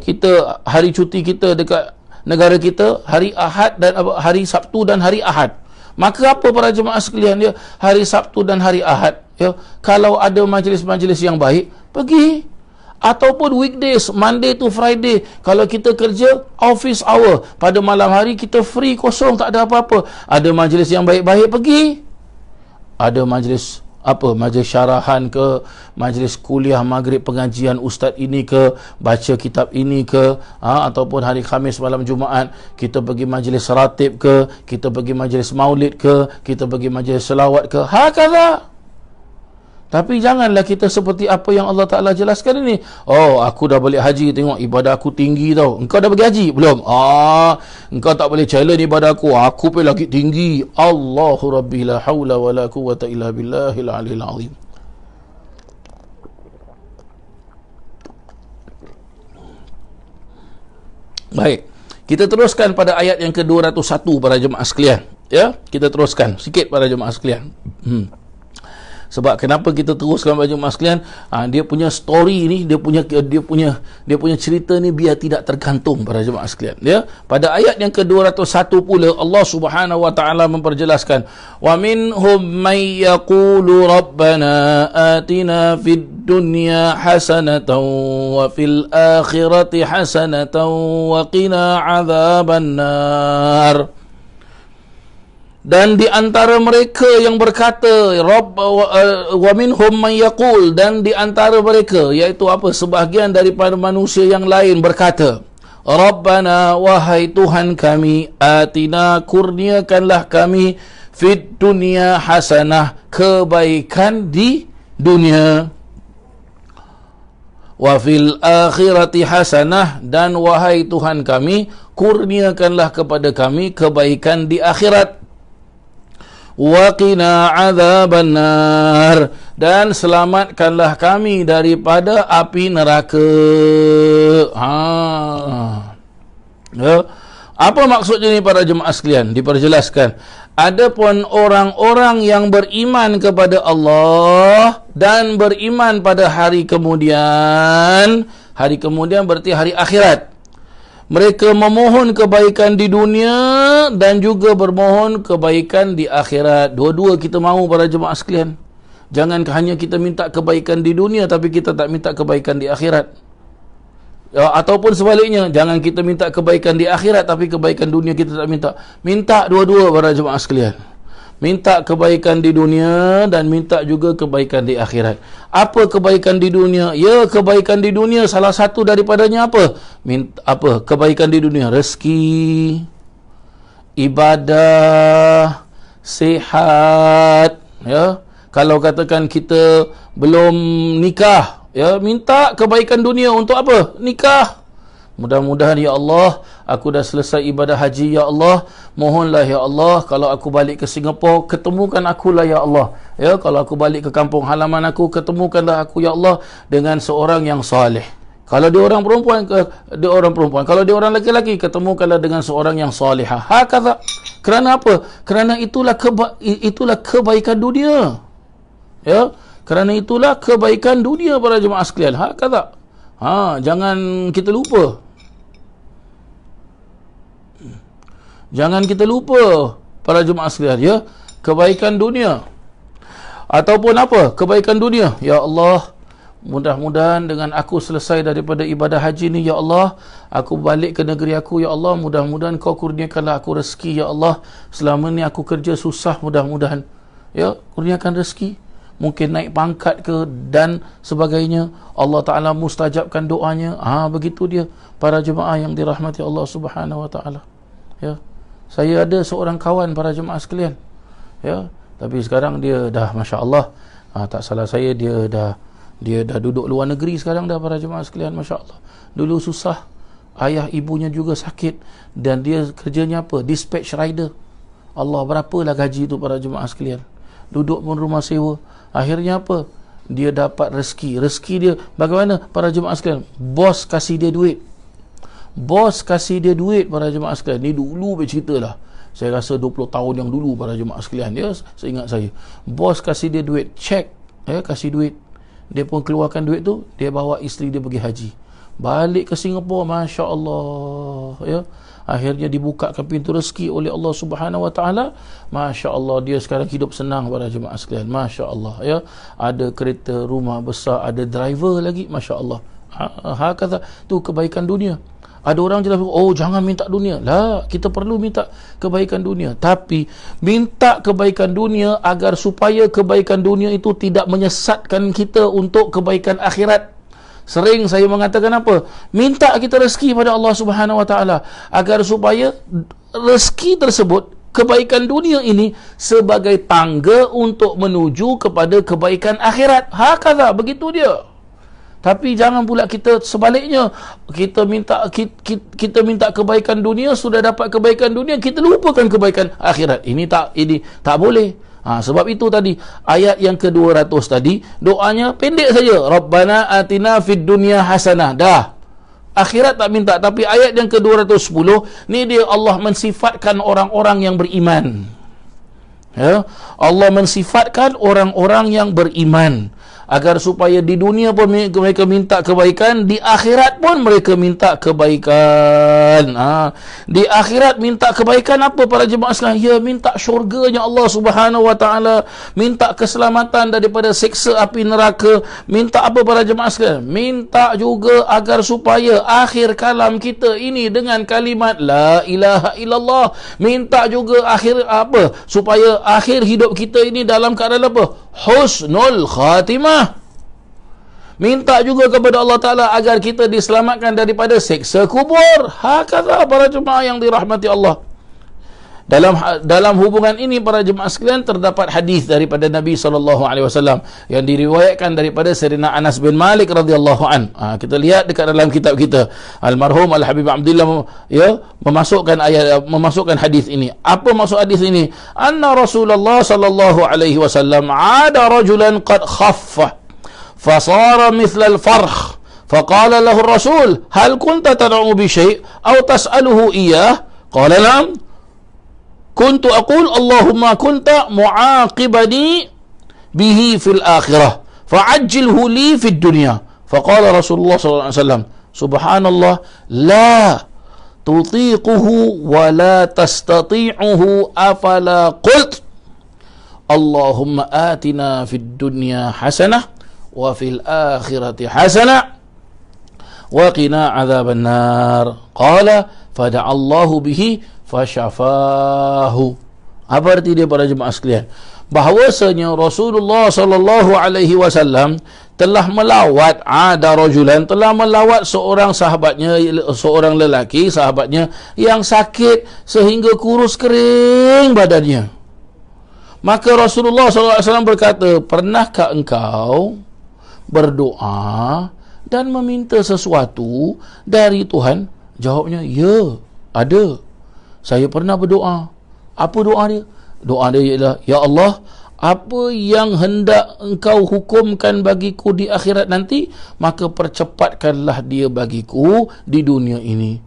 A: hari cuti kita dekat negara kita hari Ahad dan hari Sabtu dan hari Ahad. Maka para jemaah sekalian, ya, hari Sabtu dan hari Ahad, ya, kalau ada majlis-majlis yang baik, pergi. Ataupun weekdays, Monday to Friday, kalau kita kerja office hour, pada malam hari kita free, kosong, tak ada apa-apa, ada majlis yang baik-baik, pergi. Ada majlis apa, majlis syarahan ke, majlis kuliah maghrib pengajian ustaz ini ke, baca kitab ini ke, ataupun hari Khamis malam Jumaat kita pergi majlis ratib ke, kita pergi majlis maulid ke, kita pergi majlis selawat ke, hakadha. Tapi janganlah kita seperti apa yang Allah Ta'ala jelaskan ini. Oh, aku dah balik haji, tengok ibadah aku tinggi tau. Engkau dah pergi haji? Belum? Engkau tak boleh challenge ibadah aku pun lagi tinggi. Allahu Rabbi la hawla wa la quwwata illa billahil aliyil azim. Baik, kita teruskan pada ayat yang ke-201 para jemaah sekalian. Ya, kita teruskan sikit para jemaah sekalian. Sebab kenapa kita teruskan para jemaah sekalian? Dia punya story ni, dia punya cerita ni biar tidak tergantung para jemaah sekalian. Ya, pada ayat yang ke-201 pula Allah Subhanahu wa taala memperjelaskan, wa minhum may yaqulu rabbana atina fid dunya hasanatan wa fil akhirati hasanatan wa qina adzabannar. Dan di antara mereka yang berkata wa minhum man yaqul, dan di antara mereka, iaitu apa, sebahagian daripada manusia yang lain berkata, Rabbana, wahai Tuhan kami, atina, kurniakanlah kami, fid dunya hasanah, kebaikan di dunia, wa fil akhirati hasanah, dan wahai Tuhan kami, kurniakanlah kepada kami kebaikan di akhirat, wa qina adzabannar, dan selamatkanlah kami daripada api neraka. Ya. Apa maksudnya ni para jemaah sekalian? Diperjelaskan, adapun orang-orang yang beriman kepada Allah dan beriman pada hari kemudian berarti hari akhirat, mereka memohon kebaikan di dunia dan juga bermohon kebaikan di akhirat. Dua-dua kita mahu para jemaah sekalian. Jangan hanya kita minta kebaikan di dunia tapi kita tak minta kebaikan di akhirat. Ataupun sebaliknya, jangan kita minta kebaikan di akhirat tapi kebaikan dunia kita tak minta. Minta dua-dua para jemaah sekalian. Minta kebaikan di dunia dan minta juga kebaikan di akhirat. Apa kebaikan di dunia? Ya, kebaikan di dunia salah satu daripadanya apa? Kebaikan di dunia? Rezeki, ibadah, sihat. Ya, kalau katakan kita belum nikah, ya, minta kebaikan dunia untuk apa? Nikah. Mudah-mudahan ya Allah, aku dah selesai ibadah haji ya Allah, mohonlah ya Allah, kalau aku balik ke Singapura, ketemukan akulah ya Allah. Ya, kalau aku balik ke kampung halaman aku, ketemukanlah aku ya Allah dengan seorang yang saleh. Kalau dia orang perempuan, dia orang perempuan. Kalau dia orang lelaki, ketemukanlah dengan seorang yang salihah. Hakadha. Kerana apa? Kerana itulah kebaikan dunia. Ya, kerana itulah kebaikan dunia para jemaah sekalian. Hakadha. Jangan kita lupa. Jangan kita lupa para jemaah sekalian, ya, kebaikan dunia. Ataupun apa? Kebaikan dunia. Ya Allah, mudah-mudahan dengan aku selesai daripada ibadah haji ni ya Allah, aku balik ke negeri aku ya Allah, mudah-mudahan kau kurniakanlah aku rezeki ya Allah. Selama ni aku kerja susah, mudah-mudahan ya kurniakan rezeki. Mungkin naik pangkat ke dan sebagainya. Allah Ta'ala mustajabkan doanya. Begitu dia para jemaah yang dirahmati Allah Subhanahu Wa Ta'ala. Ya, saya ada seorang kawan para jemaah sekalian. Ya, tapi sekarang dia dah Masya Allah, tak salah saya, dia dah duduk luar negeri sekarang dah para jemaah sekalian. Masya Allah. Dulu susah, ayah ibunya juga sakit, dan dia kerjanya apa? Dispatch rider. Allah, berapalah gaji tu para jemaah sekalian. Duduk pun rumah sewa. Akhirnya apa? Dia dapat rezeki. Rezeki dia bagaimana para jemaah sekalian? Bos kasih dia duit. Bos kasih dia duit para jemaah sekalian. Ni dulu bercerita lah. Saya rasa 20 tahun yang dulu para jemaah sekalian. Ya, saya ingat saya. Bos kasih dia duit. Cek. Ya, kasih duit. Dia pun keluarkan duit tu. Dia bawa isteri dia pergi haji. Balik ke Singapura. Masya Allah. Ya. Akhirnya dibukakan pintu rezeki oleh Allah Subhanahu Wa Taala. Masya Allah, dia sekarang hidup senang para jemaah sekalian. Masya Allah, ya, ada kereta, rumah besar, ada driver lagi. Masya Allah. Hakata tu kebaikan dunia. Ada orang jelas, oh jangan minta dunia. Lah, kita perlu minta kebaikan dunia. Tapi minta kebaikan dunia agar supaya kebaikan dunia itu tidak menyesatkan kita untuk kebaikan akhirat. Sering saya mengatakan apa? Minta kita rezeki pada Allah Subhanahu Wa Taala agar supaya rezeki tersebut, kebaikan dunia ini sebagai tangga untuk menuju kepada kebaikan akhirat. Hakala, begitu dia. Tapi jangan pula kita sebaliknya, kita minta kebaikan dunia, sudah dapat kebaikan dunia, kita lupakan kebaikan akhirat. Ini tak boleh. Sebab itu tadi ayat yang ke-200 tadi doanya pendek saja, Rabbana atina fid dunya hasanah. Dah. Akhirat tak minta. Tapi ayat yang ke-210 ni dia Allah mensifatkan orang-orang yang beriman. Ya, Allah mensifatkan orang-orang yang beriman agar supaya di dunia pun mereka minta kebaikan, di akhirat pun mereka minta kebaikan. Di akhirat minta kebaikan apa para jemaah sekalian? Ya, minta syurganya Allah Subhanahu Wa Taala, minta keselamatan daripada siksa api neraka. Minta apa para jemaah sekalian? Minta juga agar supaya akhir kalam kita ini dengan kalimat la ilaha illallah. Minta juga supaya akhir hidup kita ini dalam keadaan apa? Husnul khatimah. Minta juga kepada Allah Ta'ala agar kita diselamatkan daripada siksa kubur. Hakala para jemaah yang dirahmati Allah. Dalam hubungan ini para jemaah sekalian, terdapat hadis daripada Nabi SAW yang diriwayatkan daripada Sayyidina Anas bin Malik radhiyallahu an. Kita lihat dekat dalam kitab kita, almarhum Al-Habib Abdullah memasukkan hadis ini. Apa maksud hadis ini? Anna Rasulullah sallallahu alaihi wasallam ada rajulan qad khaffa fasara mithla al-farh faqala lahu ar-rasul hal kunta tad'u bi syai' aw tas'aluhu iyyah qala lam kuntu aqul Allahumma kunta mu'aqibani bihi fil akhirah fa'ajjilhu li fid dunya. Faqala Rasulullah sallallahu alaihi wasallam subhanallah la tutiquhu wa la tastati'uhu afala qult Allahumma atina fid dunya hasanah wa fil akhirati hasanah wa qina adzaban nar. Qala fada'allahu bihi fasyafahu. Apa arti dia para jemaah sekalian? Bahawasanya Rasulullah sallallahu alaihi wasallam telah melawat telah melawat seorang sahabatnya, seorang lelaki sahabatnya yang sakit sehingga kurus kering badannya. Maka Rasulullah sallallahu alaihi wasallam berkata, pernahkah engkau berdoa dan meminta sesuatu dari Tuhan? Jawabnya, ya, ada. Saya pernah berdoa. Apa doa dia? Doa dia ialah, ya Allah, apa yang hendak engkau hukumkan bagiku di akhirat nanti, maka percepatkanlah dia bagiku di dunia ini.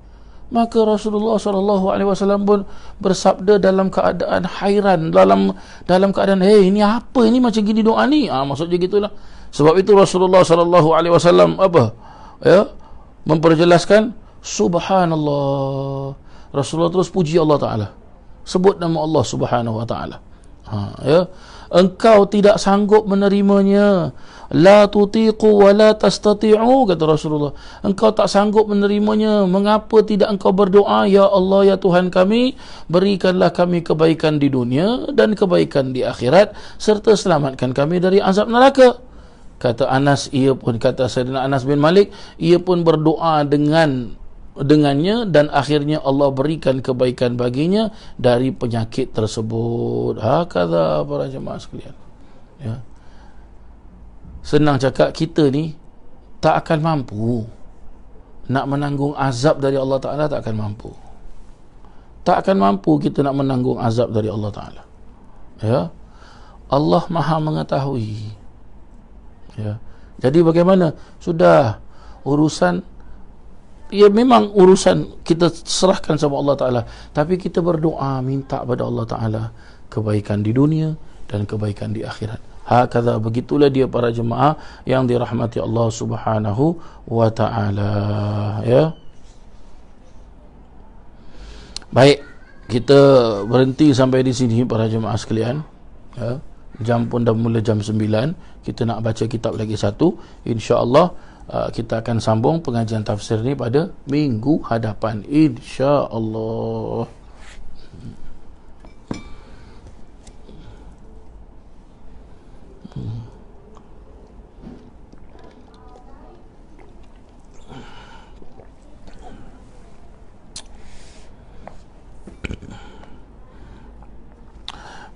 A: Maka Rasulullah SAW pun bersabda dalam keadaan hairan, dalam keadaan, ini apa ini macam gini doa ni? Maksudnya gitulah. Sebab itu Rasulullah SAW memperjelaskan, subhanallah. Rasulullah terus puji Allah Ta'ala, sebut nama Allah Subhanahu Wa Ta'ala. Engkau tidak sanggup menerimanya, la tutiqu wa la tastati'u, kata Rasulullah. Engkau tak sanggup menerimanya, mengapa tidak engkau berdoa, ya Allah, ya Tuhan kami, berikanlah kami kebaikan di dunia dan kebaikan di akhirat, serta selamatkan kami dari azab neraka. Kata Sayyidina Anas bin Malik, ia pun berdoa dengannya dan akhirnya Allah berikan kebaikan baginya dari penyakit tersebut. Hakala para jemaah sekalian. Ya. Senang cakap, kita ni tak akan mampu nak menanggung azab dari Allah Ta'ala, tak akan mampu. Tak akan mampu kita nak menanggung azab dari Allah Ta'ala. Ya. Allah Maha mengetahui. Ya. Jadi bagaimana? Sudah urusan, ya memang urusan kita serahkan sama Allah Ta'ala, tapi kita berdoa minta pada Allah Ta'ala kebaikan di dunia dan kebaikan di akhirat. Hakadha, begitulah dia para jemaah yang dirahmati Allah Subhanahu Wa Ta'ala. Ya. Baik, kita berhenti sampai di sini para jemaah sekalian. Ya. Jam pun dah mula jam 9. Kita nak baca kitab lagi satu, insya-Allah. kita akan sambung pengajian tafsir ni pada minggu hadapan, insya-Allah.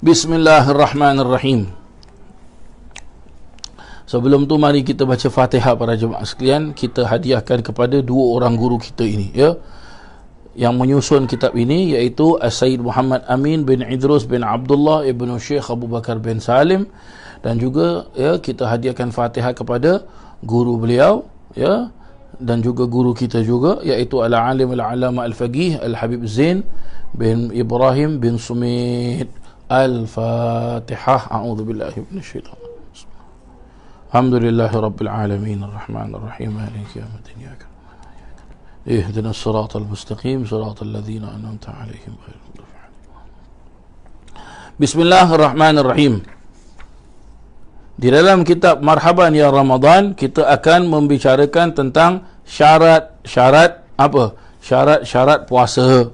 A: Bismillahirrahmanirrahim. Sebelum tu mari kita baca Fatihah para jemaah sekalian. Kita hadiahkan kepada dua orang guru kita ini, ya, yang menyusun kitab ini, iaitu As-Sayyid Muhammad Amin bin Idrus bin Abdullah ibn Syekh Abu Bakar bin Salim, dan juga, ya, kita hadiahkan Fatihah kepada guru beliau, ya, dan juga guru kita juga, iaitu Al-Alim Al-Alama Al-Faqih Al-Habib Zain bin Ibrahim bin Sumit. Al-Fatihah. A'udzubillahi minasyaitonir rajim. Alhamdulillahi rabbil alamin arrahmanir rahim maliki yaumiddin iyyaka na'budu wa iyyaka nasta'in ihdinas siratal mustaqim siratal ladzina an'amta 'alaihim ghairil maghdubi 'alaihim. Bismillahirrahmanirrahim. Di dalam kitab Marhaban Ya Ramadan, kita akan membicarakan tentang syarat-syarat apa? Syarat-syarat puasa.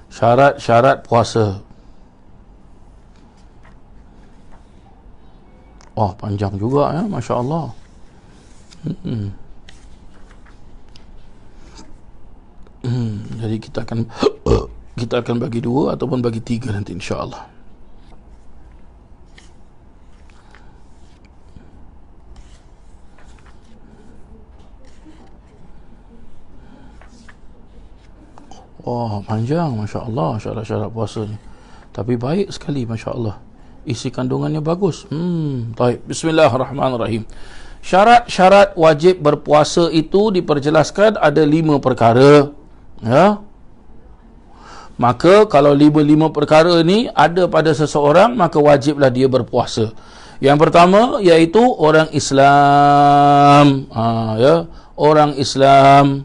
A: Syarat-syarat puasa. Oh, panjang juga, ya, Masya Allah. Jadi kita akan bagi dua ataupun bagi tiga nanti, insya Allah. Oh, panjang, Masya Allah, syarat-syarat puasa ni. Tapi baik sekali, Masya Allah. Isi kandungannya bagus. Baik. Bismillahirrahmanirrahim. Syarat-syarat wajib berpuasa itu diperjelaskan ada 5 perkara. Ya. Maka kalau 5 perkara ni ada pada seseorang, maka wajiblah dia berpuasa. Yang pertama iaitu orang Islam. Ya, orang Islam.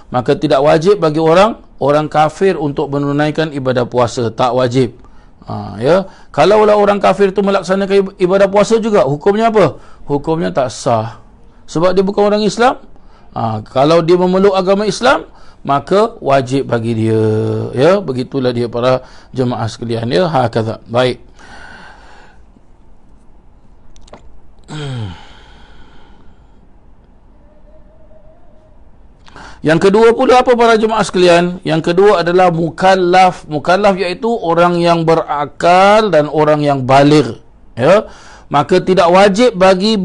A: Maka tidak wajib bagi orang kafir untuk menunaikan ibadah puasa, tak wajib. Ya, kalaulah orang kafir itu melaksanakan ibadah puasa juga, hukumnya apa? Hukumnya tak sah, sebab dia bukan orang Islam. Kalau dia memeluk agama Islam, maka wajib bagi dia. Ya, begitulah dia para jemaah sekalian, ya. Hakadha. Baik. Yang kedua pula apa para jemaah sekalian? Yang kedua adalah mukallaf. Mukallaf iaitu orang yang berakal dan orang yang baligh. Ya. Maka tidak wajib bagi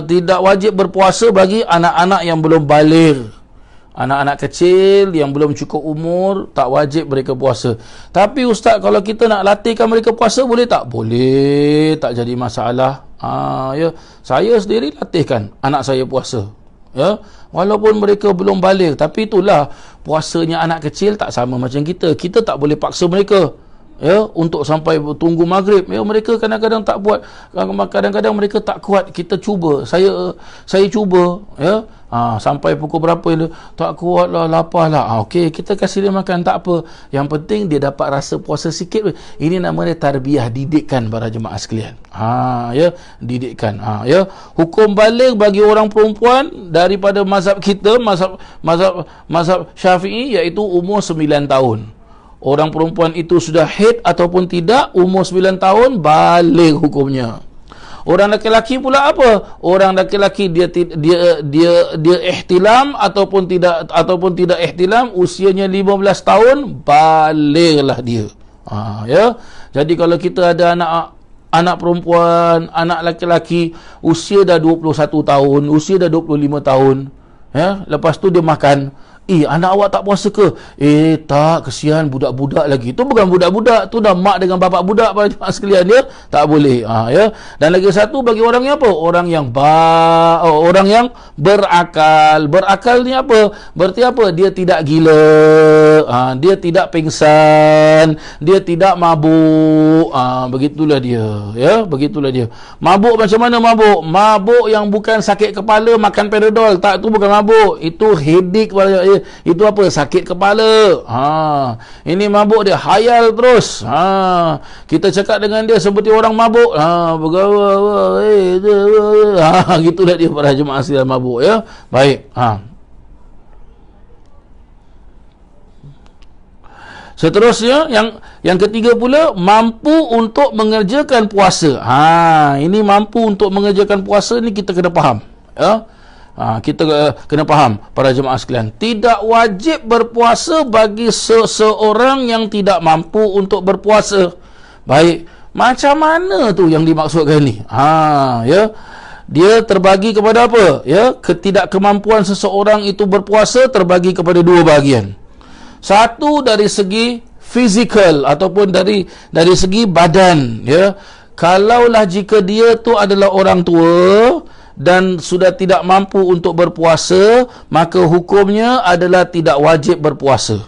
A: tidak wajib berpuasa bagi anak-anak yang belum baligh. Anak-anak kecil yang belum cukup umur, tak wajib mereka puasa. Tapi ustaz, kalau kita nak latihkan mereka puasa, boleh tak? Boleh, tak jadi masalah. Ya, saya sendiri latihkan anak saya puasa. Ya, walaupun mereka belum baligh, tapi itulah puasanya anak kecil tak sama macam kita. Kita tak boleh paksa mereka, ya, untuk sampai tunggu maghrib. Ya, mereka kadang-kadang tak buat, kadang-kadang mereka tak kuat. Kita cuba, saya cuba, ya, sampai pukul berapa dia tak kuat lah, lapar lah. Okey, kita kasih dia makan, tak apa. Yang penting dia dapat rasa puasa sikit. Ini namanya tarbiyah, didikkan para jemaah sekalian. Ya, didikkan. Ya, hukum baligh bagi orang perempuan daripada mazhab kita, mazhab Syafi'i, iaitu umur 9 tahun. Orang perempuan itu sudah haid ataupun tidak, umur 9 tahun baligh hukumnya. Orang lelaki pula apa? Orang lelaki dia ihtilam ataupun tidak ihtilam, usianya 15 tahun, balighlah dia. Ya. Jadi kalau kita ada anak perempuan, anak lelaki usia dah 21 tahun, usia dah 25 tahun, ya, lepas tu dia makan, anak awak tak puasa ke? Tak, kesian budak-budak lagi. Itu bukan budak-budak, tu dah mak dengan bapak budak pada jemaah sekalian, dia tak boleh. Ya. Dan lagi satu bagi orang yang apa? Orang yang berakal. Berakal ni apa? Berarti apa? Dia tidak gila, dia tidak pingsan, dia tidak mabuk. Begitulah dia. Ya, begitulah dia. Mabuk macam mana mabuk? Mabuk yang bukan sakit kepala makan Panadol, tak, itu bukan mabuk. Itu headache, itu apa? Sakit kepala. Ini mabuk dia hayal terus. Kita cakap dengan dia seperti orang mabuk. Gitulah dia para jemaah sekalian mabuk, ya. Baik. Seterusnya yang ketiga pula, mampu untuk mengerjakan puasa. Ini mampu untuk mengerjakan puasa ni kita kena faham, ya. Kita kena faham para jemaah sekalian, tidak wajib berpuasa bagi seseorang yang tidak mampu untuk berpuasa. Baik, macam mana tu yang dimaksudkan ni? Ya, dia terbagi kepada apa? Ya, ketidakkemampuan seseorang itu berpuasa terbagi kepada dua bahagian. Satu dari segi fizikal ataupun dari segi badan, ya. Kalaulah jika dia tu adalah orang tua dan sudah tidak mampu untuk berpuasa, maka hukumnya adalah tidak wajib berpuasa.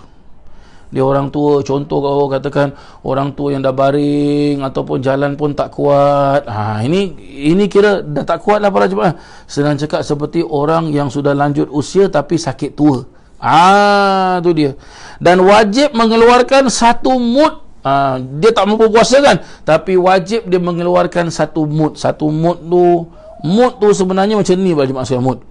A: Dia orang tua, contoh kau katakan orang tua yang dah baring ataupun jalan pun tak kuat. Ini kira dah tak kuat lah para jemaah. Senang cakap seperti orang yang sudah lanjut usia tapi sakit tua. Tu dia. Dan wajib mengeluarkan satu mud. Dia tak mampu puasa kan, tapi wajib dia mengeluarkan satu mud. Satu mud tu sebenarnya macam ni bagi maksud mud.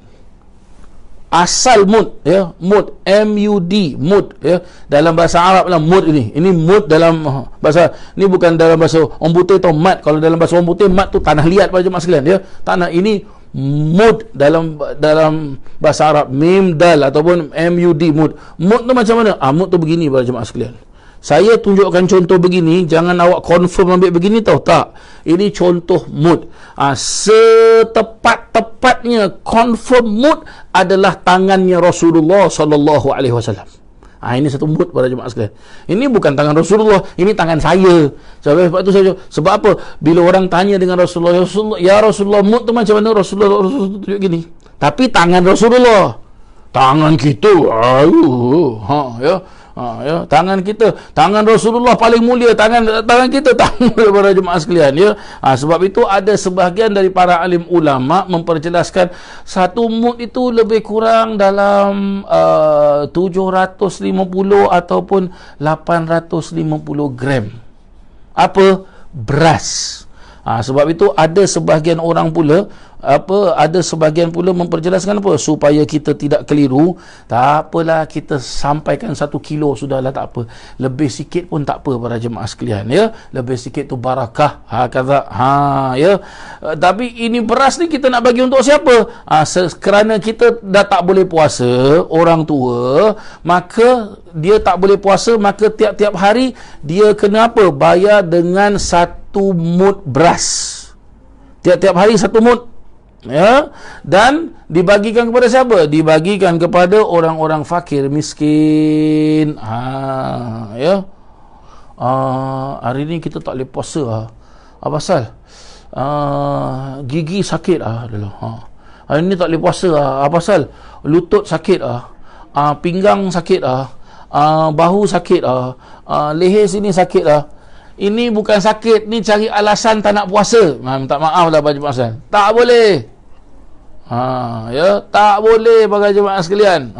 A: Asal mud, ya, mud, M-U-D, mud, ya. Dalam bahasa Arab lah mud ini. Ini mud dalam bahasa, ni bukan dalam bahasa orang putih atau mat. Kalau dalam bahasa orang putih, mat tu tanah liat pada jemaah sekalian, ya. Tanah ini mud dalam bahasa Arab, mim dal ataupun MUD, mud. Mud tu macam mana? Mud tu begini pada jemaah sekalian. Saya tunjukkan contoh begini, jangan awak confirm ambil begini tau. Tak. Ini contoh mud. Setepat-tepatnya confirm mud adalah tangannya Rasulullah sallallahu alaihi wasallam. Ini satu mud para jemaah sekalian. Ini bukan tangan Rasulullah, ini tangan saya. Sebab itu saya, sebab apa? Bila orang tanya dengan Rasulullah, ya Rasulullah, mud tu macam mana? Rasulullah tunjuk gini. Tapi tangan Rasulullah, tangan kita, ya, tangan kita, tangan Rasulullah paling mulia, tangan kita, tangan para jemaah sekalian, ya. Sebab itu ada sebahagian dari para alim ulama memperjelaskan satu mud itu lebih kurang dalam 750 ataupun 850 gram apa? Beras. Sebab itu ada sebahagian orang pula ada sebahagian pula memperjelaskan apa, supaya kita tidak keliru, tak apalah kita sampaikan 1 kilo sudahlah, tak apa, lebih sikit pun tak apa para jemaah sekalian, ya. Lebih sikit tu barakah, ya. Tapi ini beras ni kita nak bagi untuk siapa? Kerana kita dah tak boleh puasa, orang tua, maka dia tak boleh puasa, maka tiap-tiap hari dia kena apa? Bayar dengan 1 mud beras. Tiap-tiap hari 1 mud, ya. Dan dibagikan kepada siapa? Dibagikan kepada orang-orang fakir miskin. Ya. Hari ni kita tak boleh puasa. Apa pasal? Gigi sakit hari ni tak boleh puasa. Apa pasal? Lutut sakit pinggang sakit bahu sakit leher sini sakit Ini bukan sakit, ni cari alasan tak nak puasa. Minta maaf lah bagi jemaah. Tak boleh. Ya, tak boleh bagi jemaah sekalian.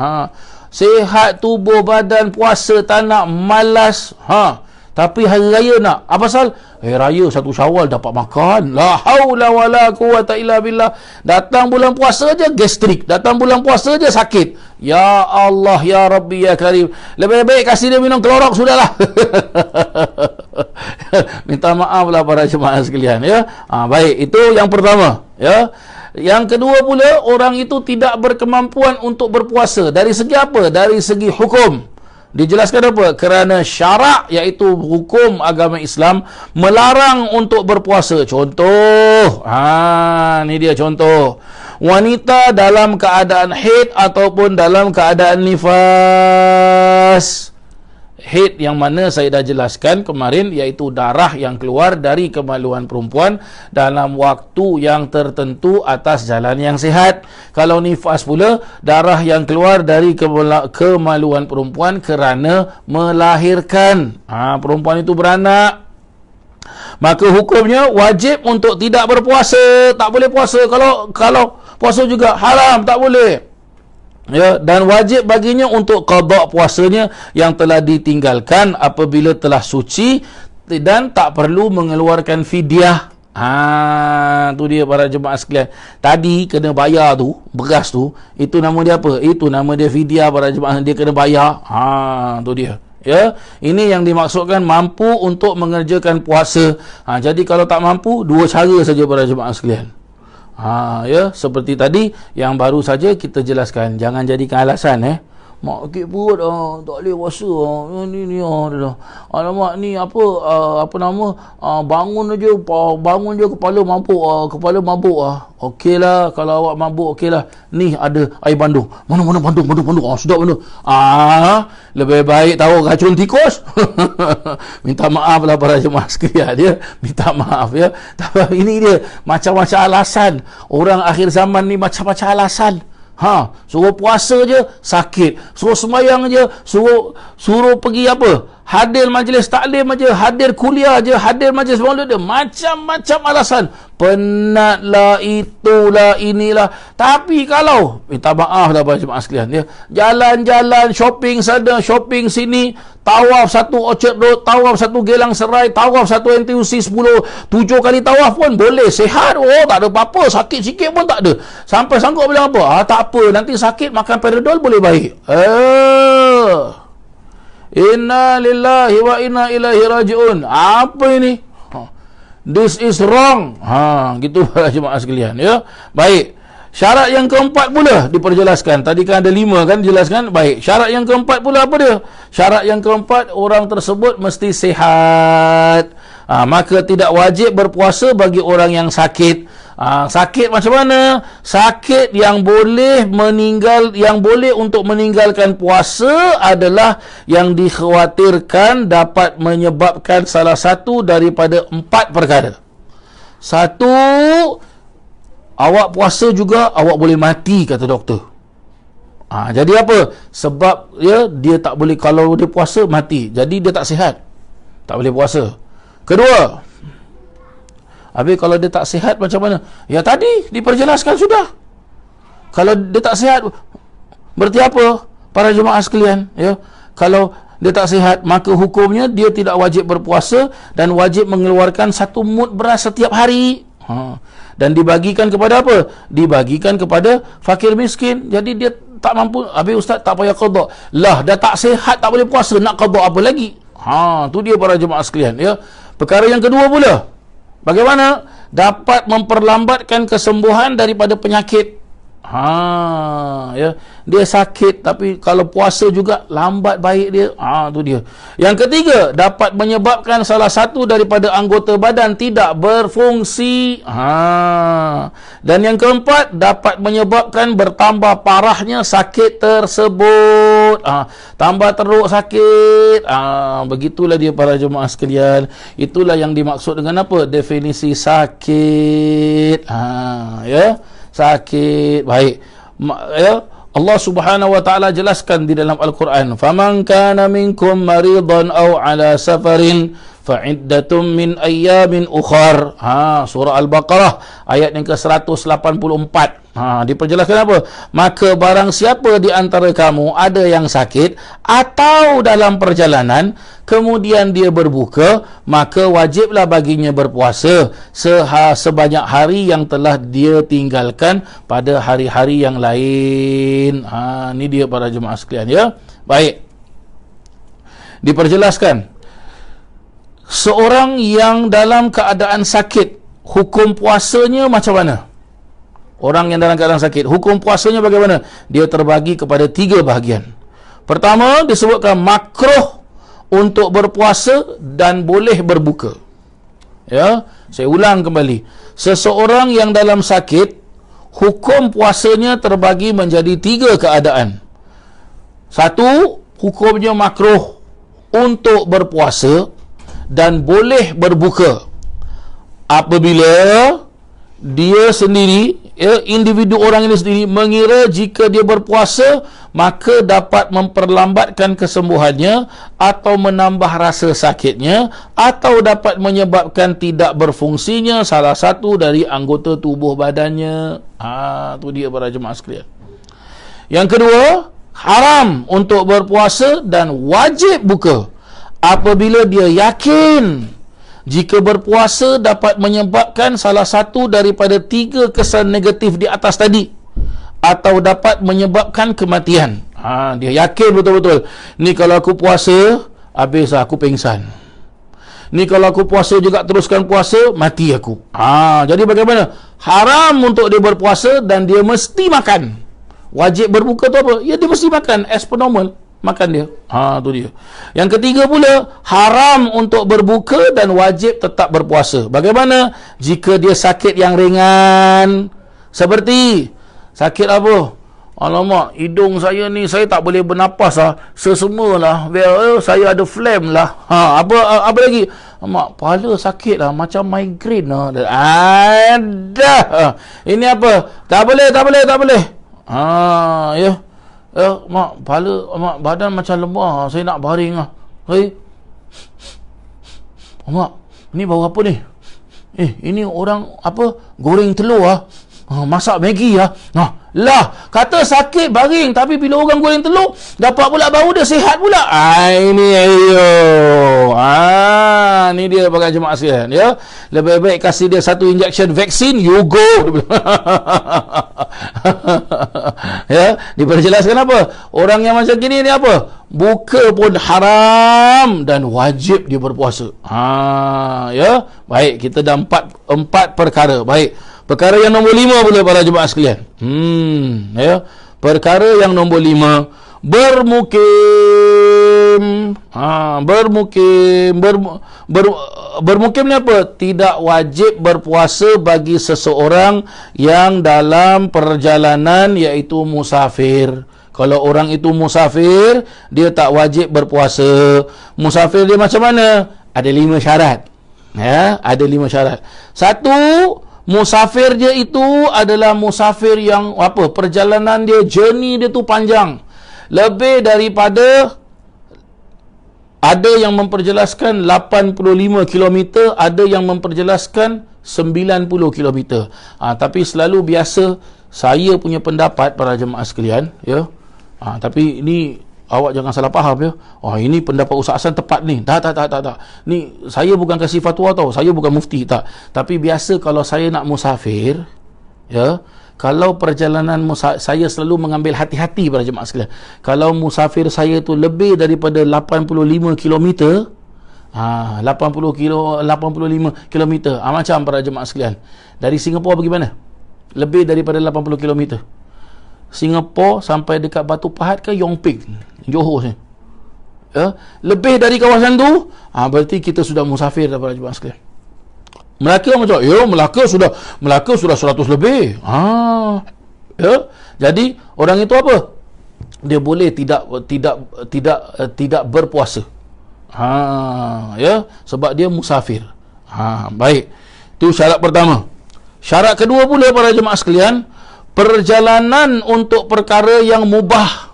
A: Sihat tubuh badan, puasa tak nak, malas. Tapi hari raya nak. Apa pasal? Hari raya 1 Syawal dapat makan. La haula wala quwata illa billah. Datang bulan puasa je gastrik. Datang bulan puasa je sakit. Ya Allah, ya Rabbi, ya Karim. Lebih baik kasih dia minum klorok sudahlah. Minta maaf lah para jemaah sekalian, ya. Baik, itu yang pertama, ya. Yang kedua pula, orang itu tidak berkemampuan untuk berpuasa. Dari segi apa? Dari segi hukum. Dijelaskan apa? Kerana syarak, iaitu hukum agama Islam, melarang untuk berpuasa. Contoh, ni dia contoh. Wanita dalam keadaan haid ataupun dalam keadaan nifas. Haid yang mana saya dah jelaskan kemarin, iaitu darah yang keluar dari kemaluan perempuan dalam waktu yang tertentu atas jalan yang sihat. Kalau nifas pula, darah yang keluar dari kemaluan perempuan kerana melahirkan. Perempuan itu beranak, maka hukumnya wajib untuk tidak berpuasa. Tak boleh puasa. Kalau puasa juga haram, tak boleh. Ya, dan wajib baginya untuk qada puasanya yang telah ditinggalkan apabila telah suci, dan tak perlu mengeluarkan fidyah. Tu dia para jemaah sekalian. Tadi kena bayar tu, beras tu, itu nama dia apa? Itu nama dia fidyah para jemaah, dia kena bayar. Tu dia. Ya, ini yang dimaksudkan mampu untuk mengerjakan puasa. Jadi kalau tak mampu, dua cara saja para jemaah sekalian. Ya, seperti tadi yang baru saja kita jelaskan. Jangan jadikan alasan mak sakit perut tak boleh puasa ni alamak ni apa nama bangun je kepala mabuk okeylah kalau awak mabuk, okeylah, ni ada air bandung, mana bandung sedap bandung, lebih baik tahu racun tikus. Minta maaf lah para jemaah sekalian, dia minta maaf ya. Tapi ini dia macam-macam alasan orang akhir zaman ni, macam-macam alasan. Suruh puasa je sakit, suruh sembahyang je, suruh pergi hadir majlis taklim aja, hadir kuliah aja, hadir majlis maulid dia, macam-macam alasan. Penatlah, itulah, inilah. Tapi kalau minta maaf lah para jemaah sekalian, dia jalan-jalan, shopping sana, shopping sini, tawaf satu Orchard Road, tawaf satu Geylang Serai, tawaf satu NTUC 7 kali tawaf pun boleh, sihat, tak ada apa-apa, sakit sikit pun tak ada. Sampai sanggup bilang apa? Tak apa, nanti sakit makan Panadol boleh baik. Inna lillahi wa inna ilaihi raji'un. Apa ini? This is wrong. Gitu para jemaah sekalian ya. Baik. Syarat yang keempat pula diperjelaskan. Tadi kan ada 5 kan dijelaskan. Baik. Syarat yang keempat pula apa dia? Syarat yang keempat, orang tersebut mesti sihat. Maka tidak wajib berpuasa bagi orang yang sakit. Sakit macam mana? Sakit yang boleh untuk meninggalkan puasa adalah yang dikhawatirkan dapat menyebabkan salah satu daripada 4 perkara. 1, awak puasa juga awak boleh mati, kata doktor. Jadi apa? Sebab dia tak boleh, kalau dia puasa mati. Jadi dia tak sihat, tak boleh puasa. Kedua, habis kalau dia tak sihat macam mana? Ya tadi diperjelaskan sudah. Kalau dia tak sihat berarti apa? Para jemaah sekalian, ya. Kalau dia tak sihat, maka hukumnya dia tidak wajib berpuasa dan wajib mengeluarkan 1 mud beras setiap hari. Dan dibagikan kepada apa? Dibagikan kepada fakir miskin. Jadi dia tak mampu, habis ustaz tak payah qada. Lah, dah tak sihat tak boleh puasa, nak qada apa lagi? Tu dia para jemaah sekalian, ya. Perkara yang kedua pula, bagaimana? Dapat memperlambatkan kesembuhan daripada penyakit. Ya. Dia sakit tapi kalau puasa juga lambat baik dia. Tu dia. Yang ketiga, dapat menyebabkan salah satu daripada anggota badan tidak berfungsi. Dan yang keempat, dapat menyebabkan bertambah parahnya sakit tersebut. Tambah teruk sakit. Begitulah dia para jemaah sekalian. Itulah yang dimaksud dengan apa? Definisi sakit. Ya. Sakit. Baik. Ya. Allah Subhanahu wa taala jelaskan di dalam Al-Quran, "Faman kana minkum maridan aw ala safarin fa iddatum min ayyamin ukhar." Surah Al-Baqarah ayat yang ke-184. Diperjelaskan apa? Maka barang siapa di antara kamu ada yang sakit atau dalam perjalanan, kemudian dia berbuka, maka wajiblah baginya berpuasa sebanyak hari yang telah dia tinggalkan pada hari-hari yang lain. Ini dia para jemaah sekalian, ya. Baik. Diperjelaskan, seorang yang dalam keadaan sakit, hukum puasanya macam mana? Orang yang dalam keadaan sakit, hukum puasanya bagaimana? Dia terbagi kepada 3 bahagian. Pertama, disebutkan makruh untuk berpuasa dan boleh berbuka. Ya, saya ulang kembali. Seseorang yang dalam sakit, hukum puasanya terbagi menjadi 3 keadaan. 1, hukumnya makruh untuk berpuasa dan boleh berbuka apabila dia sendiri, individu orang ini sendiri mengira jika dia berpuasa maka dapat memperlambatkan kesembuhannya atau menambah rasa sakitnya atau dapat menyebabkan tidak berfungsinya salah satu dari anggota tubuh badannya. Itu dia para jemaah sekalian. Yang kedua, haram untuk berpuasa dan wajib buka apabila dia yakin jika berpuasa dapat menyebabkan salah satu daripada 3 kesan negatif di atas tadi, atau dapat menyebabkan kematian. Dia yakin betul-betul, ni kalau aku puasa, habis aku pingsan. Ni kalau aku puasa juga teruskan puasa, mati aku. Jadi bagaimana? Haram untuk dia berpuasa dan dia mesti makan. Wajib berbuka tu apa? Ya, dia mesti makan as per normal. Makan dia. Tu dia. Yang ketiga pula, haram untuk berbuka dan wajib tetap berpuasa. Bagaimana jika dia sakit yang ringan? Seperti sakit apa? Alamak, hidung saya ni, saya tak boleh bernapas lah. Sesemua lah. Saya ada phlegm lah. Apa lagi? Alamak, kepala sakit lah. Macam migraine lah. Ada. Ini apa? Tak boleh. Ya. Mak, kepala, mak, badan macam lemah. Saya nak baring lah. Mak, ni bau apa ni? Ini orang apa? Goreng telur lah. Masak Maggi lah. Kata sakit baring, tapi bila orang goreng telur dapat pula bau, dia sihat pula. Ni dia pakai jemaah sekalian, ya. Lebih baik kasih dia 1 injection vaksin, you go. Ya, diperjelaskan apa? Orang yang macam gini ni apa? Buka pun haram dan wajib dia berpuasa. Ya. Baik, kita dah empat perkara. Baik. Perkara yang nombor 5 pula para jemaah sekalian. Ya. Perkara yang nombor 5, bermukim. Bermukim ni apa? Tidak wajib berpuasa bagi seseorang yang dalam perjalanan, iaitu musafir. Kalau orang itu musafir, dia tak wajib berpuasa. Musafir dia macam mana? Ada 5 syarat. Ya, ada 5 syarat. 1, musafir dia itu adalah musafir yang apa? Perjalanan dia, journey dia tu panjang. Lebih daripada, ada yang memperjelaskan 85 km, ada yang memperjelaskan 90 km. Tapi selalu biasa saya punya pendapat para jemaah sekalian, ya. Tapi ini awak jangan salah faham, ya. Ini pendapat Ustaz Hasan tepat ni. Tak. Ni saya bukan kasih fatwa tau. Saya bukan mufti, tak. Tapi biasa kalau saya nak musafir, ya, kalau perjalanan saya selalu mengambil hati-hati para jemaah sekalian. Kalau musafir saya tu lebih daripada 85 km, 85 km, macam para jemaah sekalian, dari Singapura pergi mana? Lebih daripada 80 km. Singapura sampai dekat Batu Pahat ke Yongping, Johor ni, ya, lebih dari kawasan tu, berarti kita sudah musafir para jemaah sekalian. Melaka macam, Melaka sudah 100 lebih. Ya. Jadi orang itu apa? Dia boleh tidak berpuasa. Ya, sebab dia musafir. Baik. Itu syarat pertama. Syarat kedua pula para jemaah sekalian, perjalanan untuk perkara yang mubah.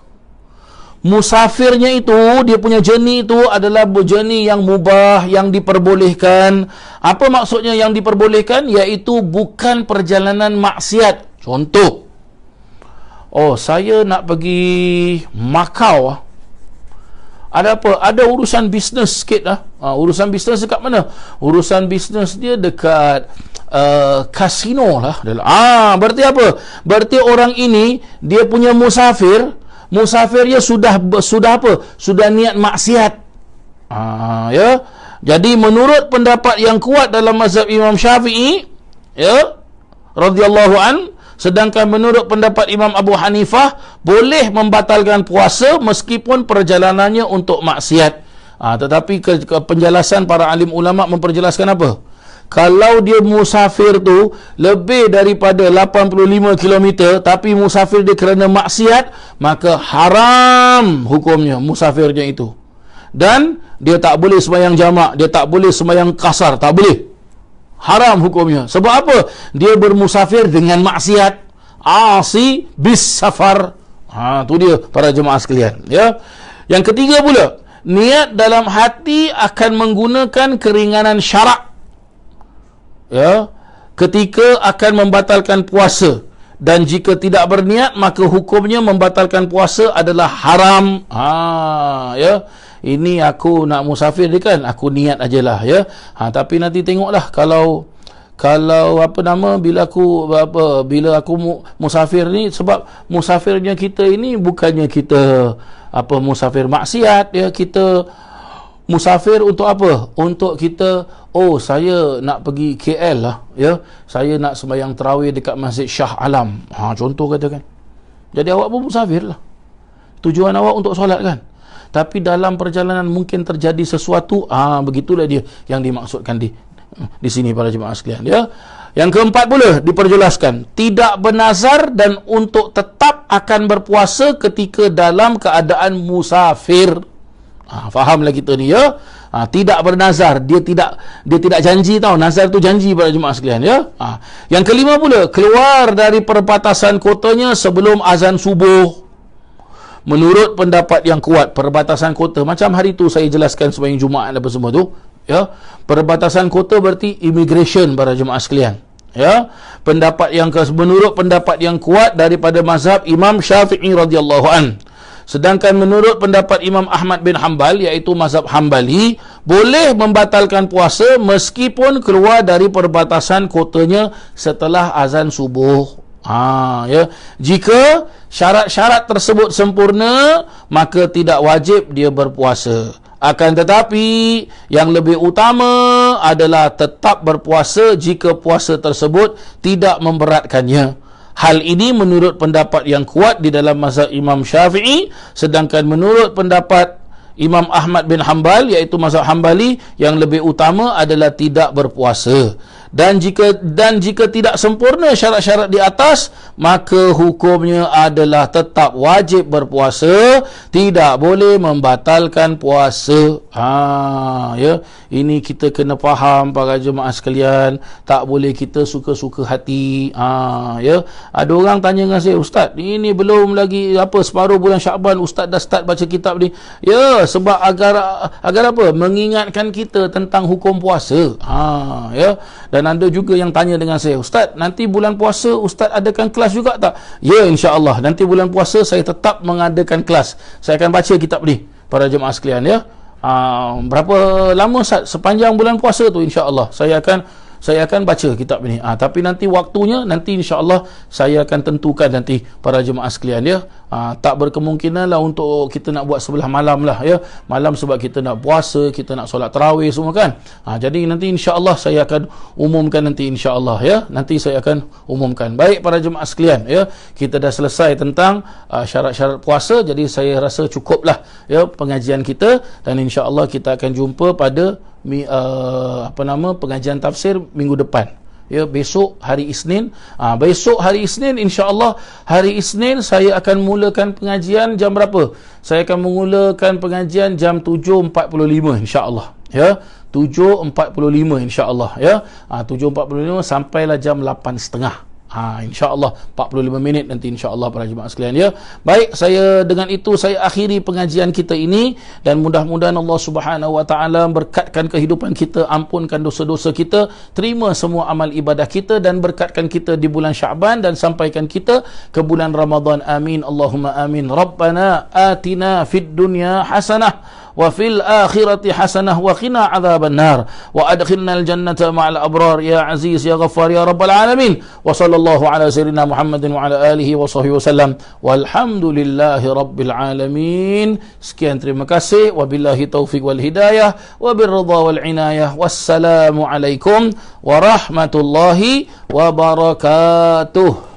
A: Musafirnya itu, dia punya journey itu adalah journey yang mubah, yang diperbolehkan. Apa maksudnya yang diperbolehkan? Iaitu bukan perjalanan maksiat. Contoh, saya nak pergi Macau. Ada apa? Ada urusan bisnes sikit lah. Urusan bisnes dekat mana? Urusan bisnes dia dekat kasino lah. Berarti apa? Berarti orang ini, dia punya musafirnya sudah apa? Sudah niat maksiat. Ya. Jadi menurut pendapat yang kuat dalam mazhab Imam Syafi'i, ya, radhiyallahu an, sedangkan menurut pendapat Imam Abu Hanifah, boleh membatalkan puasa meskipun perjalanannya untuk maksiat. Tetapi penjelasan para alim ulama memperjelaskan apa? Kalau dia musafir tu lebih daripada 85 km, tapi musafir dia kerana maksiat, maka haram hukumnya musafirnya itu. Dan dia tak boleh sembahyang jamak, dia tak boleh sembahyang kasar, tak boleh. Haram hukumnya. Sebab apa? Dia bermusafir dengan maksiat. Asi bis safar. Tu dia para jemaah sekalian, ya. Yang ketiga pula, niat dalam hati akan menggunakan keringanan syarak, ya, ketika akan membatalkan puasa. Dan jika tidak berniat, maka hukumnya membatalkan puasa adalah haram. Ya. ini aku nak musafir ni kan, aku niat ajalah ya. Tapi nanti tengoklah kalau apa nama, bila aku musafir ni, sebab musafirnya kita ini bukannya kita musafir maksiat ya, kita musafir untuk apa? Untuk kita, saya nak pergi KL lah ya, saya nak sembahyang tarawih dekat Masjid Shah Alam, contoh katakan. Jadi awak pun musafir lah, tujuan awak untuk solat kan. Tapi dalam perjalanan mungkin terjadi sesuatu, begitulah dia yang dimaksudkan di sini para jemaah sekalian ya. Yang keempat pula diperjelaskan, tidak bernazar dan untuk tetap akan berpuasa ketika dalam keadaan musafir. Fahamlah kita ni ya. Tidak bernazar, dia tidak janji tau. Nazar tu janji pada jemaah sekalian ya. Yang kelima pula, keluar dari perbatasan kotanya sebelum azan subuh. Menurut pendapat yang kuat, perbatasan kota macam hari tu saya jelaskan sembahyang Jumaat apa semua tu ya. Perbatasan kota berarti immigration para jemaah sekalian ya. Menurut pendapat yang kuat daripada mazhab Imam Syafi'i radhiyallahu an. Sedangkan menurut pendapat Imam Ahmad bin Hanbal, iaitu mazhab Hanbali, boleh membatalkan puasa meskipun keluar dari perbatasan kotanya setelah azan subuh. Ya. Jika syarat-syarat tersebut sempurna, maka tidak wajib dia berpuasa. Akan tetapi yang lebih utama adalah tetap berpuasa jika puasa tersebut tidak memberatkannya. Hal ini menurut pendapat yang kuat di dalam mazhab Imam Syafi'i, sedangkan menurut pendapat Imam Ahmad bin Hanbal, iaitu mazhab Hanbali, yang lebih utama adalah tidak berpuasa. Dan jika tidak sempurna syarat-syarat di atas, maka hukumnya adalah tetap wajib berpuasa, tidak boleh membatalkan puasa. Ya, ini kita kena faham para jemaah sekalian, tak boleh kita suka-suka hati. Ya, ada orang tanya dengan saya, Ustaz, ini belum lagi separuh bulan Syakban, Ustaz dah start baca kitab ni. Ya, sebab agar apa? Mengingatkan kita tentang hukum puasa. Ya. Dan ada juga yang tanya dengan saya, Ustaz, nanti bulan puasa Ustaz adakan kelas juga tak? Ya, insya-Allah nanti bulan puasa saya tetap mengadakan kelas. Saya akan baca kitab ni para jemaah sekalian ya. Berapa lama Ustaz? Sepanjang bulan puasa tu insya-Allah saya akan baca kitab ni. Tapi nanti waktunya, nanti insya-Allah saya akan tentukan nanti para jemaah sekalian ya. Tak berkemungkinan lah untuk kita nak buat sebelah malam lah ya. Malam sebab kita nak puasa, kita nak solat tarawih semua kan. Jadi nanti insya-Allah saya akan umumkan nanti insya-Allah ya. Nanti saya akan umumkan. Baik para jemaah sekalian ya. Kita dah selesai tentang syarat-syarat puasa, jadi saya rasa cukuplah ya pengajian kita, dan insya-Allah kita akan jumpa pada pengajian tafsir minggu depan ya, besok hari Isnin. Besok hari Isnin insya-Allah, hari Isnin saya akan mulakan pengajian jam berapa? Saya akan memulakan pengajian jam 7.45 insya-Allah ya. 7.45 insya-Allah ya. 7.45 sampailah jam 8.30. InsyaAllah 45 minit nanti insyaAllah para jemaah sekalian ya. Baik, dengan itu saya akhiri pengajian kita ini, dan mudah-mudahan Allah Subhanahu wa taala berkatkan kehidupan kita, ampunkan dosa-dosa kita, terima semua amal ibadah kita, dan berkatkan kita di bulan Sya'ban dan sampaikan kita ke bulan Ramadan. Amin Allahumma amin. Rabbana atina fid dunya hasanah wa fil akhirati hasanah wa qina adzaban nar wa adkhilnal jannata ma'al abrar ya aziz ya ghaffar ya rabbal alamin. Wa sallallahu ala sayyidina Muhammadin wa ala alihi wa sahbihi wasallam walhamdulillahi rabbil alamin. Sekian, terima kasih, wabillahi taufiq wal hidayah wa birridha wal inayah. Wassalamu alaikum warahmatullahi wabarakatuh.